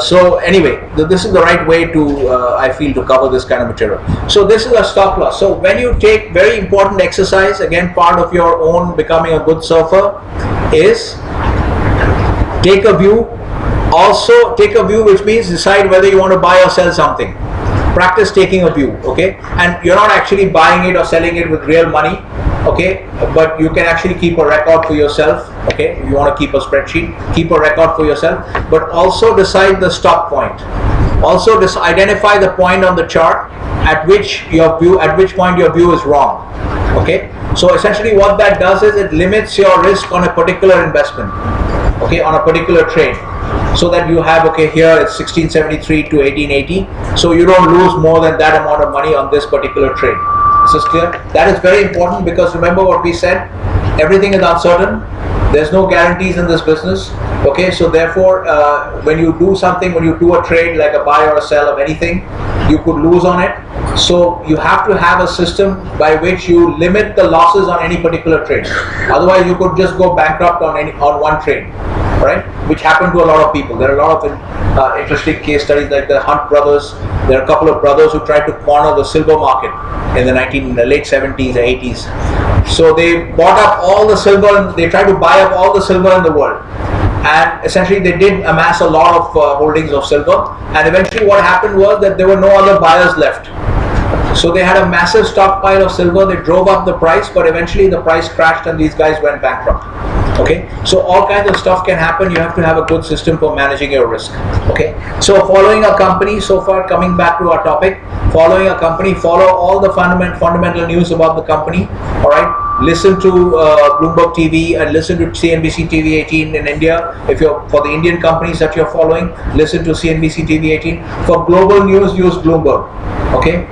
So anyway, this is the right way to, I feel, to cover this kind of material. So this is a stop loss. So when you take very important exercise, again, part of your own becoming a good surfer is take a view. Also take a view, which means decide whether you want to buy or sell something. Practice taking a view, okay? And you're not actually buying it or selling it with real money, okay? But you can actually keep a record for yourself, okay? If you want to keep a spreadsheet, keep a record for yourself, but also decide the stop point. Also identify the point on the chart at which point your view is wrong, okay? So essentially what that does is it limits your risk on a particular investment, okay, on a particular trade. So that you have, okay, here it's 1673 to 1880, so you don't lose more than that amount of money on this particular trade. This is clear? That is very important, because remember what we said, everything is uncertain, there's no guarantees in this business, okay? So therefore, when you do something, when you do a trade like a buy or a sell of anything, you could lose on it. So you have to have a system by which you limit the losses on any particular trade. Otherwise you could just go bankrupt on one trade. Right, which happened to a lot of people. There are a lot of interesting case studies, like the Hunt brothers. There are a couple of brothers who tried to corner the silver market in the late 70s or 80s. So they bought up all the silver, and they tried to buy up all the silver in the world. And essentially they did amass a lot of holdings of silver. And eventually what happened was that there were no other buyers left. So they had a massive stockpile of silver. They drove up the price, but eventually the price crashed and these guys went bankrupt. Okay, so all kinds of stuff can happen. You have to have a good system for managing your risk. Okay, so following a company, so far coming back to our topic, following a company, follow all the fundamental news about the company. All right, listen to Bloomberg TV and listen to CNBC TV 18 in India. If you're for the Indian companies that you're following, listen to CNBC TV 18. For global news, use Bloomberg. Okay,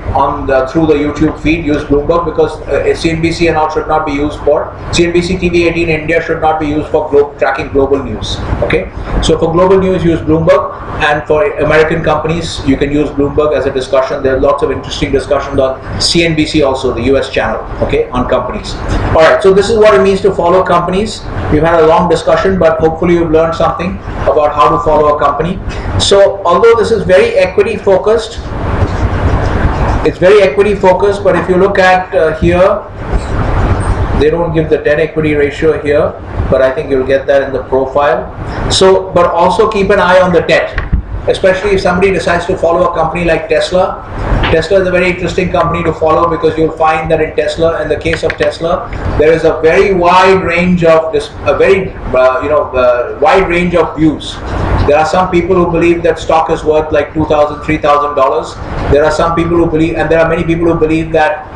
through the YouTube feed, use Bloomberg, because CNBC and all should not be used for CNBC TV 18 in India should not be used for tracking global news. Okay, so for global news, use Bloomberg, and for American companies, you can use Bloomberg as a discussion. There are lots of interesting discussions on CNBC, also the US channel. Okay, on companies. All right, so this is what it means to follow companies. We've had a long discussion, but hopefully you've learned something about how to follow a company. So although this is very equity focused, it's very equity focused, but if you look at here, they don't give the debt equity ratio here, but I think you'll get that in the profile. So, but also keep an eye on the debt, especially if somebody decides to follow a company like Tesla. Tesla is a very interesting company to follow, because you'll find that in Tesla, in the case of Tesla, there is a very wide range of wide range of views. There are some people who believe that stock is worth like $2,000, $3,000. There are some people who believe, and there are many people who believe that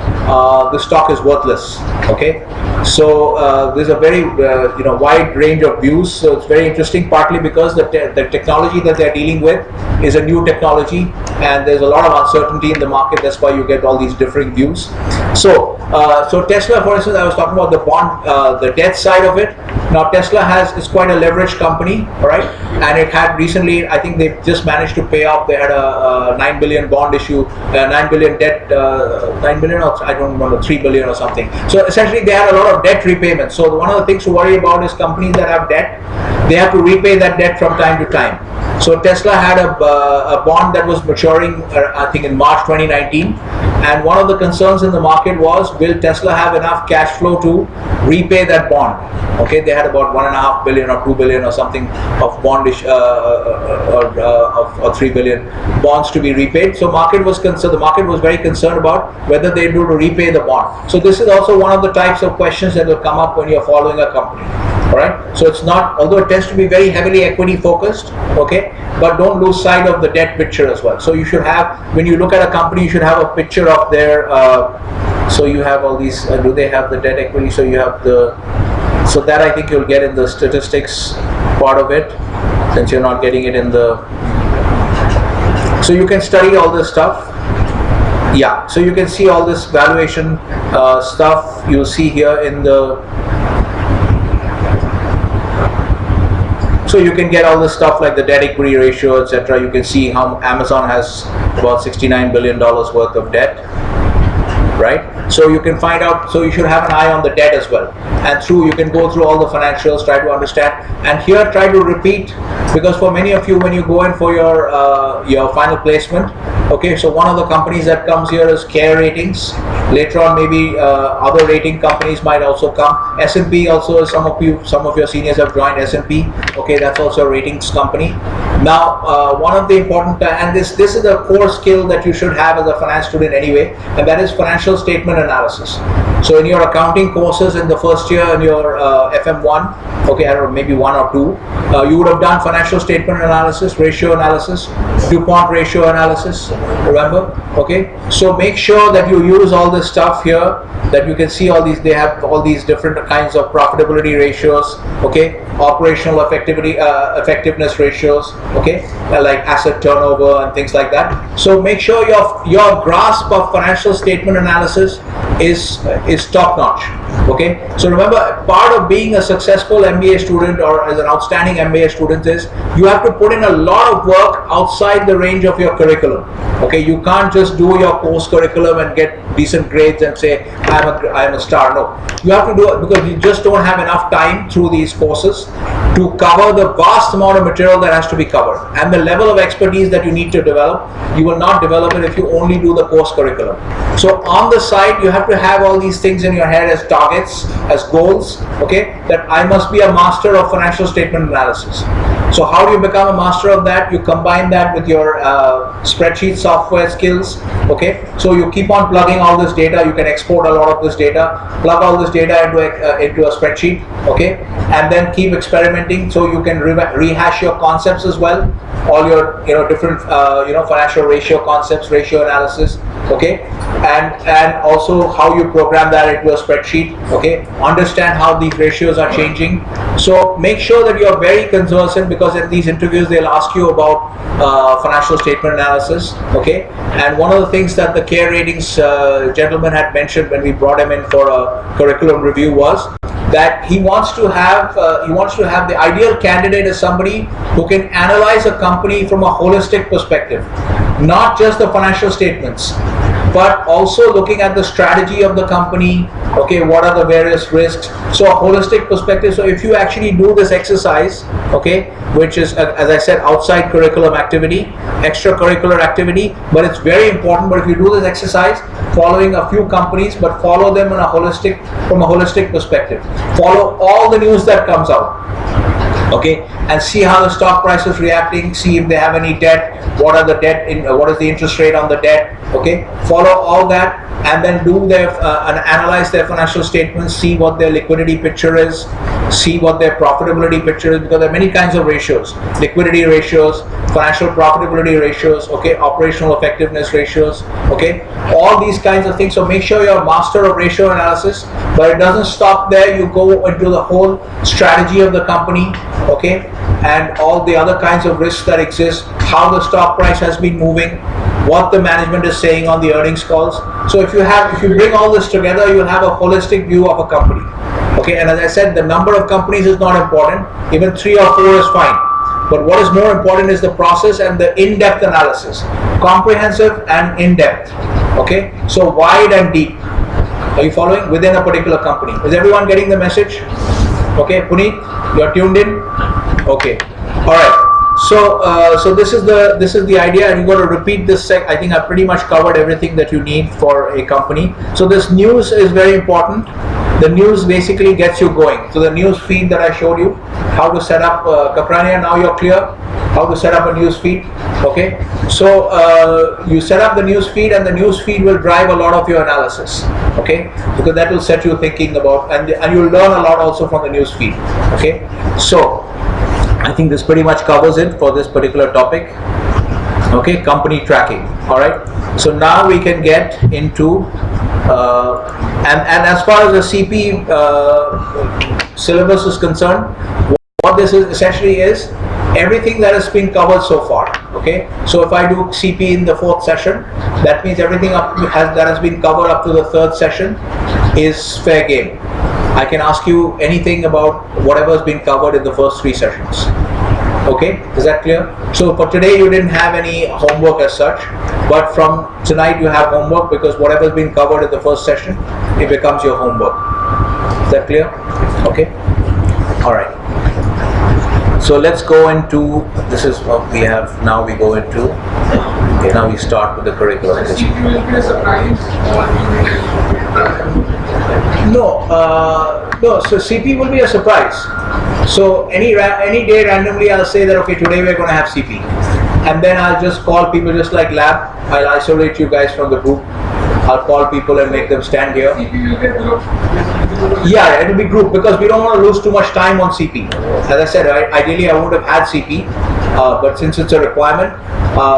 the stock is worthless. Okay, so there's a very wide range of views. So it's very interesting, partly because the technology that they're dealing with is a new technology, and there's a lot of uncertainty in the market. That's why you get all these differing views. So Tesla, for instance, I was talking about the bond, the debt side of it. Now Tesla is quite a leveraged company, all right, and it had recently, I think they just managed to pay off. They had a 9 billion bond issue, 9 billion debt, 9 billion, or I don't remember, 3 billion or something. So essentially they had a lot of debt repayment. So one of the things to worry about is companies that have debt. they have to repay that debt from time to time. So Tesla had a bond that was maturing, I think in March 2019, and one of the concerns in the market was, will Tesla have enough cash flow to repay that bond? Okay, they had about 1.5 billion or 2 billion or something of bond or 3 billion bonds to be repaid. So market was concerned. The market was very concerned about whether they do to repay the bond. So this is also one of the types of questions that will come up when you're following a company. All right, so it's not, although it tends to be very heavily equity focused, okay, but don't lose sight of the debt picture as well. So you should have, when you look at a company, you should have a picture of their, so you have all these, do they have the debt equity? So you have the, so that I think you'll get in the statistics part of it, since you're not getting it in the, so you can study all this stuff. Yeah, so you can see all this valuation stuff you'll see here in the, so you can get all this stuff like the debt equity ratio, etc. You can see how Amazon has about $69 billion worth of debt, right? So you can find out, so you should have an eye on the debt as well. And through, you can go through all the financials, try to understand, and here try to repeat, because for many of you, when you go in for your final placement, okay, so one of the companies that comes here is Care Ratings. Later on, maybe other rating companies might also come. S&P also, some of your seniors have joined S&P. Okay, that's also a ratings company. Now, one of the important, and this is a core skill that you should have as a finance student anyway, and that is financial statement analysis. So in your accounting courses in the first year in your FM1, okay, I don't know, maybe 1 or 2, you would have done financial statement analysis, ratio analysis, DuPont ratio analysis, remember? Okay, so make sure that you use all this stuff here, that you can see all these, they have all these different kinds of profitability ratios, okay, operational effectiveness ratios, okay, like asset turnover and things like that. So make sure your grasp of financial statement analysis is top notch. Okay, so remember, part of being a successful MBA student or as an outstanding MBA student is you have to put in a lot of work outside the range of your curriculum. Okay, you can't just do your course curriculum and get decent grades and say I'm a star. No, you have to do it because you just don't have enough time through these courses to cover the vast amount of material that has to be covered, and the level of expertise that you need to develop, you will not develop it if you only do the course curriculum. So on the side, you have to have all these things in your head as targets, as goals, okay, that I must be a master of financial statement analysis. So how do you become a master of that? You combine that with your spreadsheet software skills, okay, so you keep on plugging all this data. You can export a lot of this data, plug all this data into a spreadsheet, okay, and then keep experimenting so you can rehash your concepts as well, all your different financial ratio concepts, ratio analysis, okay, and also how you program that into a spreadsheet, okay, understand how these ratios are changing. So make sure that you are very conversant, because in these interviews they'll ask you about financial statement analysis, okay, and one of the things that the Care Ratings gentleman had mentioned when we brought him in for a curriculum review was that he wants to have the ideal candidate as somebody who can analyze a company from a holistic perspective, not just the financial statements, but also looking at the strategy of the company, okay, what are the various risks, so a holistic perspective. So if you actually do this exercise, okay, which is, as I said, outside curriculum activity, extracurricular activity, but it's very important. But if you do this exercise following a few companies, but follow them from a holistic perspective, follow all the news that comes out, okay, and see how the stock price is reacting, see if they have any debt, what is the interest rate on the debt, okay, follow all that, and then do and analyze their financial statements, see what their liquidity picture is, see what their profitability picture is, because there are many kinds of ratios, liquidity ratios, financial profitability ratios, okay, operational effectiveness ratios, okay, all these kinds of things. So make sure you're a master of ratio analysis, but it doesn't stop there. You go into the whole strategy of the company, okay, and all the other kinds of risks that exist, how the stock price has been moving, what the management is saying on the earnings calls. So if you bring all this together, you'll have a holistic view of a company, okay. And as I said, the number of companies is not important, even 3 or 4 is fine, but what is more important is the process and the in-depth analysis, comprehensive and in-depth, okay, so wide and deep. Are you following? Within a particular company. Is everyone getting the message? Okay, Puneet, you're tuned in? Okay. All right. So this is the idea, and you're going to repeat this. I think I pretty much covered everything that you need for a company. So this news is very important. The news basically gets you going. So the news feed that I showed you, how to set up Kaprania. Now you're clear how to set up a news feed. Okay. So you set up the news feed, and the news feed will drive a lot of your analysis. Okay, because that will set you thinking about, and you'll learn a lot also from the news feed. Okay. So I think this pretty much covers it for this particular topic. Okay, company tracking. All right. So now we can get into and as far as the CP syllabus is concerned, what this is essentially is everything that has been covered so far. Okay. So if I do CP in the 4th session, that means everything that has been covered up to the 3rd session is fair game. I can ask you anything about whatever has been covered in the first 3 sessions. Okay, is that clear? So for today you didn't have any homework as such, but from tonight you have homework, because whatever has been covered in the first session, it becomes your homework. Is that clear? Okay. All right. So let's go into, this is what we have now. We go into, okay, now we start with the curriculum. No. So CP will be a surprise. So any day randomly I'll say that, okay, today we're going to have CP, and then I'll just call people, just like lab. I'll isolate you guys from the group. I'll call people and make them stand here. Yeah, it will be group, because we don't want to lose too much time on CP. As I said, ideally I would have had CP, but since it's a requirement,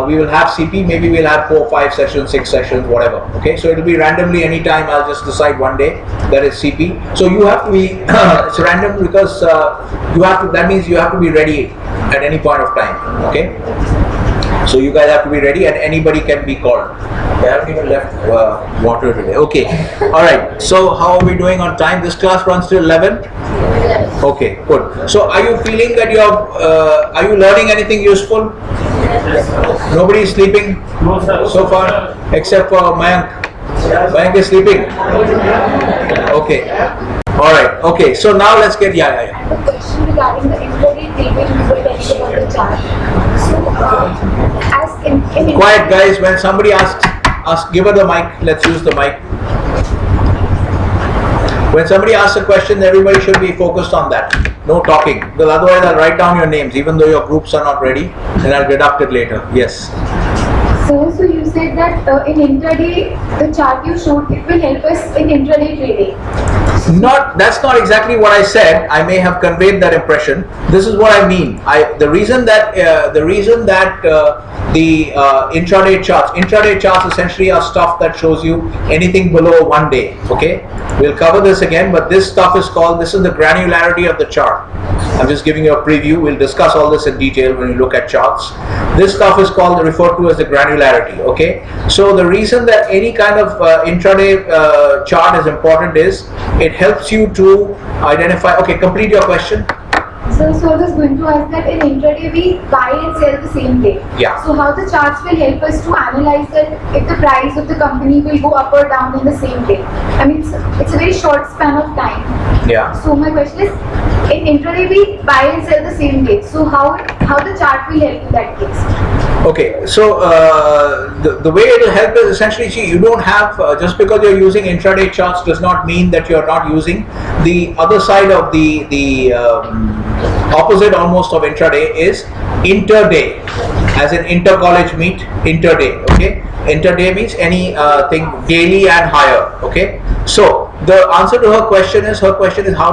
we will have CP. Maybe we'll have 4, 5 sessions, 6 sessions, whatever. Okay, so it will be randomly anytime. I'll just decide one day that is CP. So you have to be it's random, because you have to. That means you have to be ready at any point of time. Okay. So you guys have to be ready, and anybody can be called. They haven't even left water today. Okay. All right. So how are we doing on time? This class runs till 11. Okay. Good. So are you feeling that are you learning anything useful? Nobody is sleeping so far, except for Mayank. Mayank is sleeping. Okay. All right. Okay. So now let's get I have a question regarding the intraday trading you were telling about the chart. So, as in quiet, guys. When somebody asks, give her the mic. Let's use the mic. When somebody asks a question, everybody should be focused on that. No talking, because otherwise I'll write down your names, even though your groups are not ready, and I'll deduct it later. Yes. So you said that in intraday, the chart you showed, it will help us in intraday trading. That's not exactly what I said. I may have conveyed that impression. This is what I mean. The reason that the intraday charts essentially are stuff that shows you anything below 1 day. Okay, we'll cover this again, but this stuff is this is the granularity of the chart. I'm just giving you a preview. We'll discuss all this in detail when you look at charts. This stuff is referred to as the granularity. Okay, so the reason that any kind of intraday chart is important is it helps you to identify. Okay, complete your question. So I was going to ask that in intraday we buy and sell the same day. Yeah. So how the charts will help us to analyze that if the price of the company will go up or down in the same day. I mean, it's a very short span of time. Yeah. So my question is, in intraday we buy and sell the same day. So how the chart will help in that case? Okay, so the way it will help is essentially, you don't have, just because you're using intraday charts does not mean that you're not using the other side of the opposite almost of intraday is interday, as in inter-college meet, interday. Okay, interday means thing daily and higher. Okay, so the answer to her question is how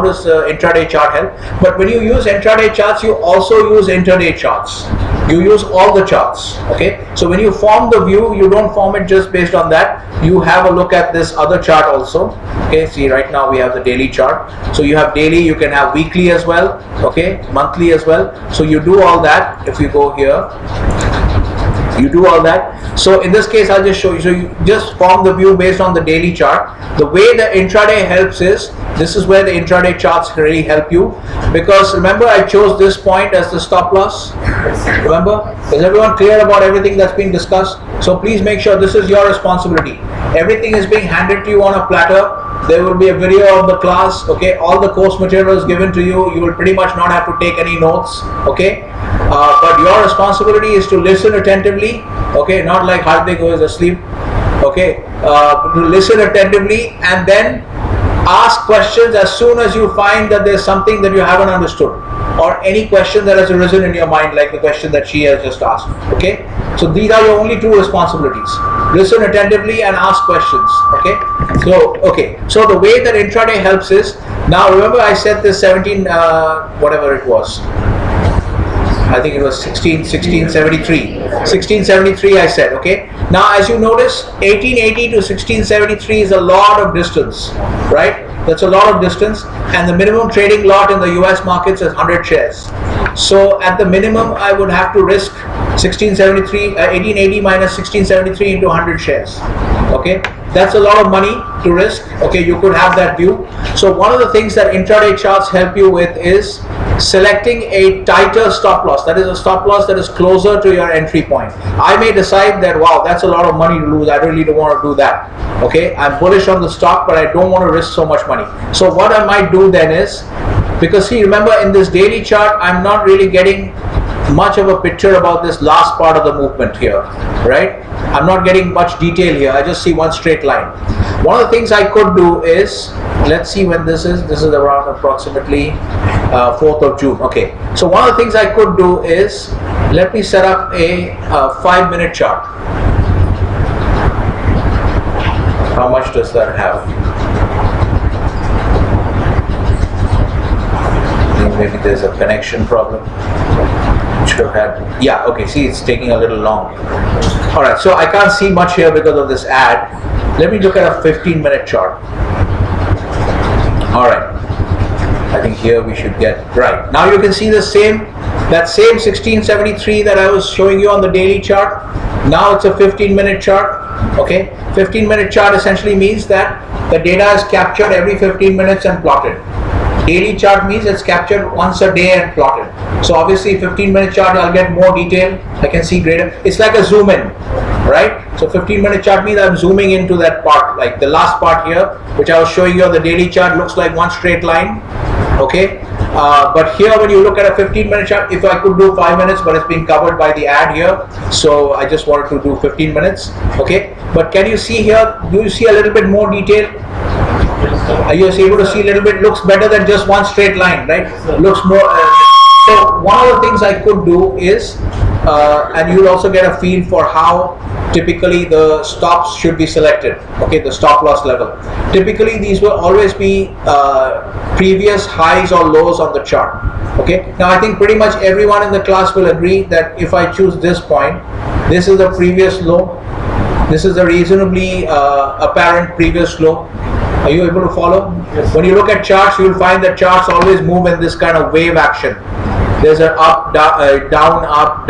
does intraday chart help? But when you use intraday charts, you also use interday charts. You use all the charts. Okay, so when you form the view, you don't form it just based on that. You have a look at this other chart also. Okay, see, right now we have the daily chart. So you have daily, you can have weekly as well. Okay, monthly as well. So you do all that. If you go here, you do all that. So in this case, I'll just show you. So you just form the view based on the daily chart. The way the intraday helps is, this is where the intraday charts really help you, because remember I chose this point as the stop loss. Remember, is everyone clear about everything that's been discussed? So please make sure this is your responsibility. Everything is being handed to you on a platter. There will be a video of the class. Okay, all the course material is given to you. You will pretty much not have to take any notes. Okay, but your responsibility is to listen attentively. Okay, not like Hardik who is asleep. Okay, to listen attentively and then ask questions as soon as you find that there's something that you haven't understood, or any question that has arisen in your mind, like the question that she has just asked. Okay, so these are your only two responsibilities: listen attentively and ask questions. Okay, so the way that intraday helps is, now remember I said this 17 whatever it was, I think it was 1673 I said. Okay, now as you notice, 1880 to 1673 is a lot of distance, right? That's a lot of distance, and the minimum trading lot in the US markets is 100 shares. So at the minimum I would have to risk 1880 minus 1673 into 100 shares. Okay, that's a lot of money to risk. Okay, you could have that view. So one of the things that intraday charts help you with is selecting a tighter stop loss, that is a stop loss that is closer to your entry point. I may decide that, wow, that's a lot of money to lose, I really don't want to do that. Okay, I'm bullish on the stock, but I don't want to risk so much money. So what I might do then is, because see, remember in this daily chart I'm not really getting much of a picture about this last part of the movement here, right? I'm not getting much detail here, I just see one straight line. One of the things I could do is, let's see when this is around approximately 4th of June. Okay, so one of the things I could do is, let me set up a 5-minute chart. How much does that have? Maybe there's a connection problem. Should have had, yeah, okay, see, it's taking a little long. Alright, so I can't see much here because of this ad. Let me look at a 15-minute chart. Alright, I think here we should get, right. Now you can see that same 1673 that I was showing you on the daily chart. Now it's a 15-minute chart. Okay, 15-minute chart essentially means that the data is captured every 15 minutes and plotted. Daily chart means it's captured once a day and plotted. So obviously 15-minute chart I'll get more detail, I can see greater, it's like a zoom in, right? So 15-minute chart means I'm zooming into that part, like the last part here, which I was showing you on the daily chart, looks like one straight line. Okay, but here when you look at a 15-minute chart, if I could do 5 minutes, but it's being covered by the ad here, so I just wanted to do 15 minutes. Okay, but can you see here, do you see a little bit more detail? Are you able to see a little bit? Looks better than just one straight line, right? Looks more. So one of the things I could do is, and you'll also get a feel for how typically the stops should be selected. Okay, the stop loss level. Typically these will always be previous highs or lows on the chart. Okay, now I think pretty much everyone in the class will agree that if I choose this point, this is the previous low, this is a reasonably apparent previous low. Are you able to follow? Yes. When you look at charts, you will find that charts always move in this kind of wave action. There's an up, down, up, down, up,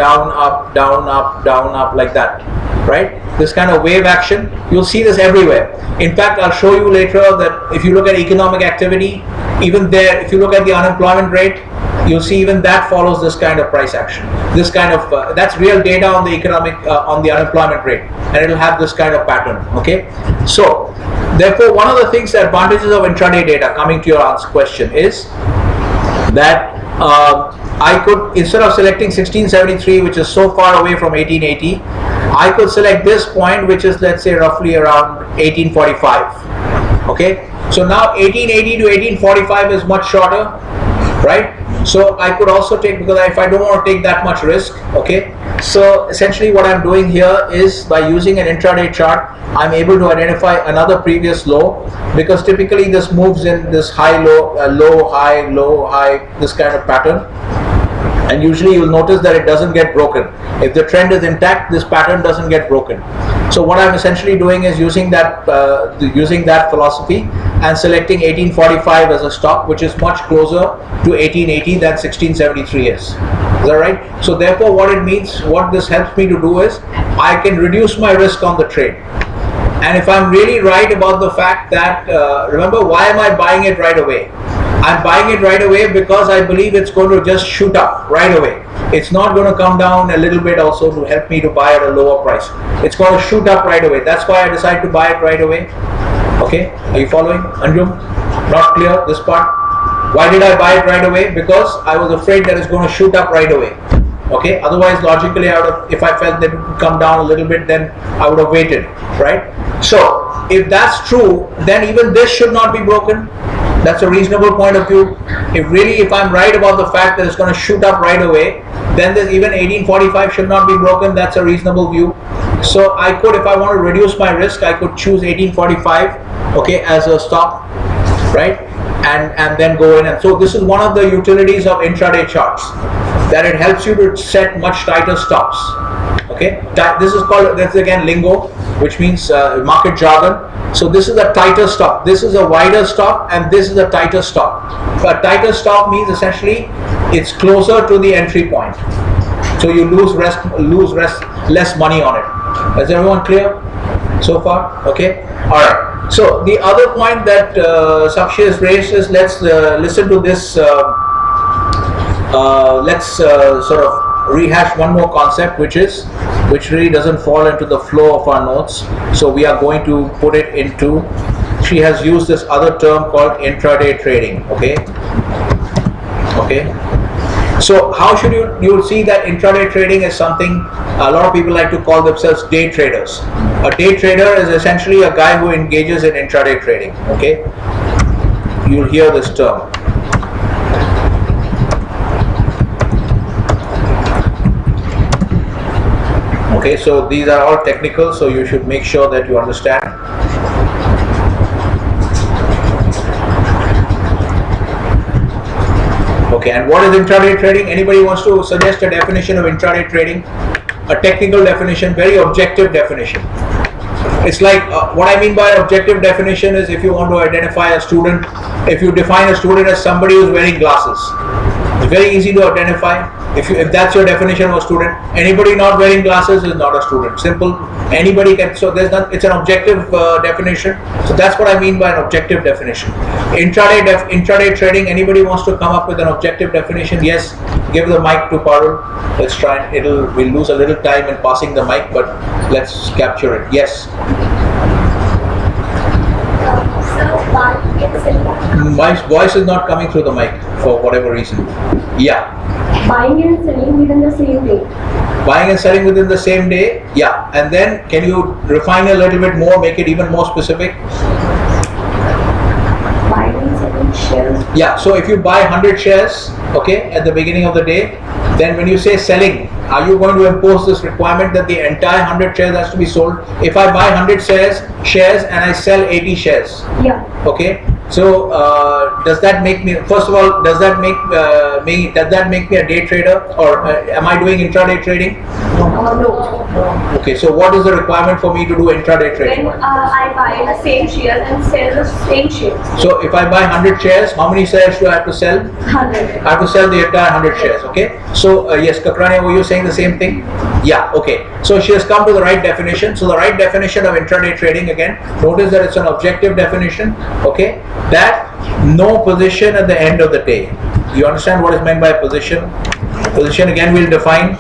down, up, down, up, like that, right? This kind of wave action, you'll see this everywhere. In fact, I'll show you later that if you look at economic activity, even there, if you look at the unemployment rate, you'll see even that follows this kind of price action. This kind of, that's real data on the economic, on the unemployment rate, and it'll have this kind of pattern, okay? So, therefore, one of the things, the advantages of intraday data, coming to your question, is that I could, instead of selecting 1673, which is so far away from 1880, I could select this point, which is, let's say, roughly around 1845. Okay, so now 1880 to 1845 is much shorter, right? So I could also take, because if I don't want to take that much risk, okay, so essentially what I'm doing here is, by using an intraday chart, I'm able to identify another previous low, because typically this moves in this high low, low high, this kind of pattern, and usually you'll notice that it doesn't get broken. If the trend is intact, this pattern doesn't get broken. So what I'm essentially doing is using that philosophy and selecting 1845 as a stop, which is much closer to 1880 than 1673 is. Is that right? So therefore what it means, what this helps me to do is, I can reduce my risk on the trade. And if I'm really right about the fact that, remember, why am I buying it right away? I'm buying it right away because I believe it's going to just shoot up right away. It's not going to come down a little bit also to help me to buy at a lower price. It's going to shoot up right away. That's why I decided to buy it right away. Okay, are you following, Anjum? Not clear this part? Why did I buy it right away? Because I was afraid that it's going to shoot up right away. Okay, otherwise logically I would have, if I felt that it would come down a little bit, then I would have waited, right? So if that's true, then even this should not be broken. That's a reasonable point of view. If I'm right about the fact that it's going to shoot up right away, then there's even 1845 should not be broken. That's a reasonable view. So I could, if I want to reduce my risk, I could choose 1845, okay, as a stop, right? And then go in. And so this is one of the utilities of intraday charts, that it helps you to set much tighter stops. Okay, this is called, that's again lingo, which means market jargon. So this is a tighter stop, this is a wider stop, and this is a tighter stop. A tighter stop means essentially it's closer to the entry point, so you lose less money on it. Is everyone clear so far? Okay, all right. So the other point that Sakshi has raised is, let's listen to this. Let's sort of rehash one more concept, which really doesn't fall into the flow of our notes. So we are going to put it into, she has used this other term called intraday trading. Okay. So how should you'll see that intraday trading is something a lot of people like to call themselves day traders. A day trader is essentially a guy who engages in intraday trading. Okay, you'll hear this term. Okay, so these are all technical, so you should make sure that you understand. Okay, and what is intraday trading? Anybody wants to suggest a definition of intraday trading? A technical definition, very objective definition. It's like, what I mean by objective definition is, if you want to identify a student, if you define a student as somebody who's wearing glasses, it's very easy to identify. If that's your definition of a student, anybody not wearing glasses is not a student. Simple. Anybody can. So it's an objective definition. So that's what I mean by an objective definition. Intraday trading. Anybody wants to come up with an objective definition? Yes. Give the mic to Parul. Let's try. We'll lose a little time in passing the mic, but let's capture it. Yes. My voice is not coming through the mic for whatever reason. Yeah. Buying and selling within the same day. Buying and selling within the same day. Yeah. And then can you refine a little bit more, make it even more specific? Buying and selling shares. Yeah. So if you buy 100 shares, okay, at the beginning of the day, then when you say selling, are you going to impose this requirement that the entire 100 shares has to be sold? If I buy 100 shares and I sell 80 shares. Yeah. Okay. So does that make me, first of all, does that make me a day trader, or am I doing intraday trading? No. Okay, so what is the requirement for me to do intraday trading? When I buy the same shares and sell the same shares. So if I buy 100 shares, how many shares do I have to sell? 100. I have to sell the entire 100 shares. Okay. So yes, Kakrania, were you saying the same thing? Yeah. Okay. So she has come to the right definition. So the right definition of intraday trading, again, notice that it's an objective definition. Okay. That no position at the end of the day. You understand what is meant by position? Position again we'll define,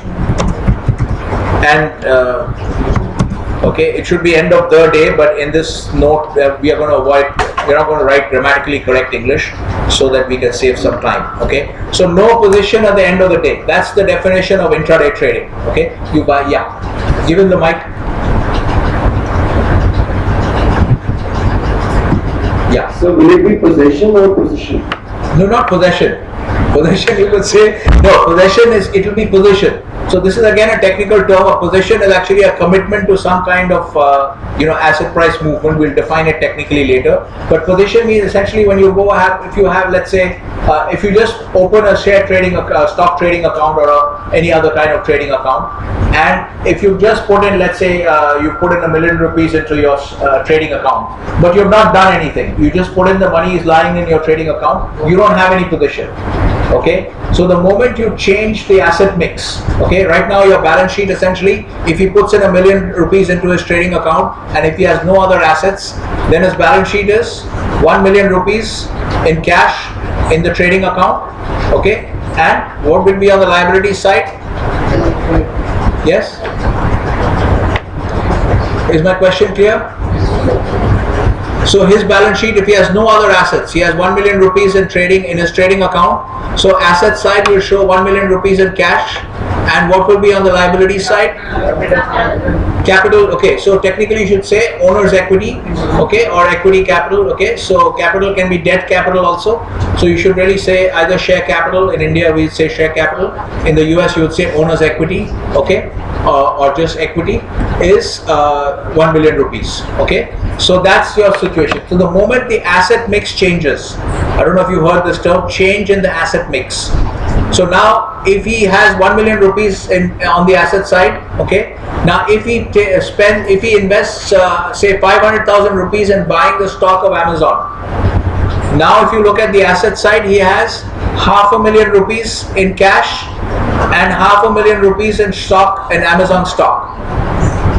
and okay, it should be end of the day, but in this note we are going to avoid, we're not going to write grammatically correct English so that we can save some time. Okay, so no position at the end of the day. That's the definition of intraday trading. Okay, you buy, yeah, give him the mic. Yeah. So will it be possession or position? No, not possession. Possession, you could say, no, possession is, it will be position. So this is again a technical term. A position is actually a commitment to some kind of asset price movement. We'll define it technically later. But position means essentially when you go if you have, let's say, if you just open a share trading, stock trading account, or any other kind of trading account, and if you just put in, let's say, you put in ₹1 million into your trading account, but you've not done anything. You just put in the money is lying in your trading account. You don't have any position. Okay, so the moment you change the asset mix, okay, right now your balance sheet essentially, if he puts in ₹1 million into his trading account, and if he has no other assets, then his balance sheet is ₹1 million in cash in the trading account. Okay, and what will be on the liability side? Yes? Is my question clear? So his balance sheet, if he has no other assets, he has 1 million rupees in trading in his trading account. So asset side will show 1 million rupees in cash. And what will be on the liability side? Capital. Okay, so technically you should say owner's equity, okay, or equity capital. Okay, so capital can be debt capital also. So you should really say either share capital. In India we say share capital. In the US you would say owner's equity, okay, or just equity is 1 million rupees. Okay, so that's your situation. So the moment the asset mix changes, I don't know if you heard this term, change in the asset mix. So now, if he has 1 million rupees on the asset side, okay. Now, if he if he invests, say 500,000 rupees in buying the stock of Amazon. Now, if you look at the asset side, he has 500,000 rupees in cash and 500,000 rupees in stock, in Amazon stock.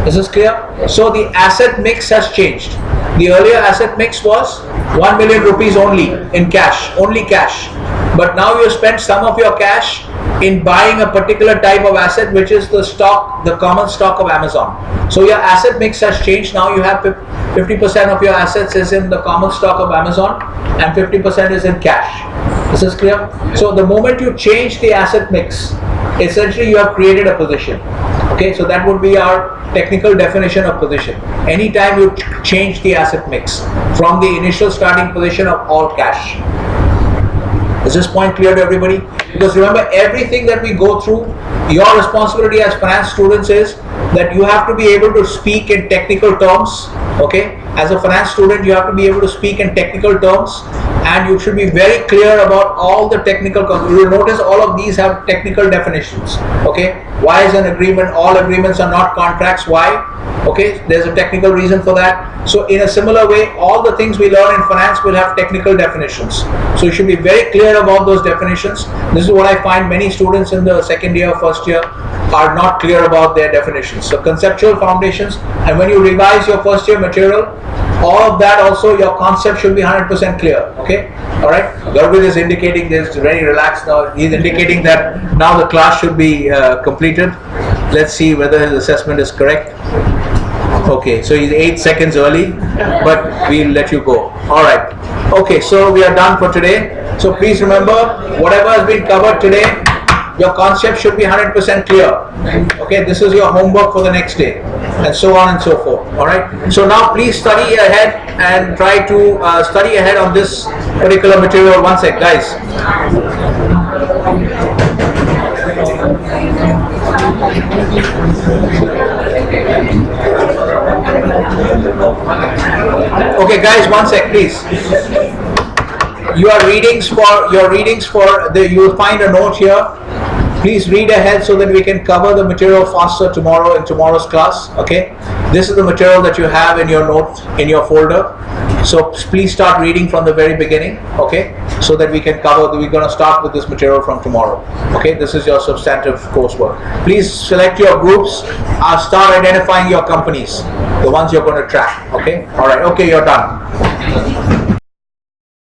Is this clear? So the asset mix has changed. The earlier asset mix was 1 million rupees only in cash, only cash. But now you spend some of your cash in buying a particular type of asset, which is the stock, the common stock of Amazon. So your asset mix has changed. Now you have 50% of your assets is in the common stock of Amazon and 50% is in cash. This is clear? So the moment you change the asset mix, essentially you have created a position. Okay, so that would be our technical definition of position. Anytime you change the asset mix from the initial starting position of all cash. Is this point clear to everybody? Because remember, everything that we go through, your responsibility as finance students is that you have to be able to speak in technical terms. Okay, as a finance student, you have to be able to speak in technical terms, and you should be very clear about all the technical. You will notice all of these have technical definitions. Okay, why is an agreement? All agreements are not contracts. Why? Okay, there's a technical reason for that. So in a similar way, all the things we learn in finance will have technical definitions. So you should be very clear about those definitions. This is what I find many students in the second year, first year are not clear about their definitions. So conceptual foundations, and when you revise your first year material, all of that also, your concept should be 100% clear. Okay, all right. Garvit is indicating this, very relaxed now. He's indicating that now the class should be completed. Let's see whether his assessment is correct. Okay, so he's 8 seconds early, but we'll let you go. All right. Okay, so we are done for today. So please remember, whatever has been covered today, your concept should be 100% clear. Okay, this is your homework for the next day, and so on and so forth. All right. So now please study ahead and try to study ahead on this particular material. One sec, guys. Okay, guys, one sec, please. Your readings for the, you will find a note here. Please read ahead so that we can cover the material faster tomorrow in tomorrow's class. Okay, this is the material that you have in your note in your folder. So please start reading from the very beginning. Okay, so that we can cover. We're going to start with this material from tomorrow. Okay, this is your substantive coursework. Please select your groups. Start identifying your companies, the ones you're going to track. Okay, all right. Okay, you're done.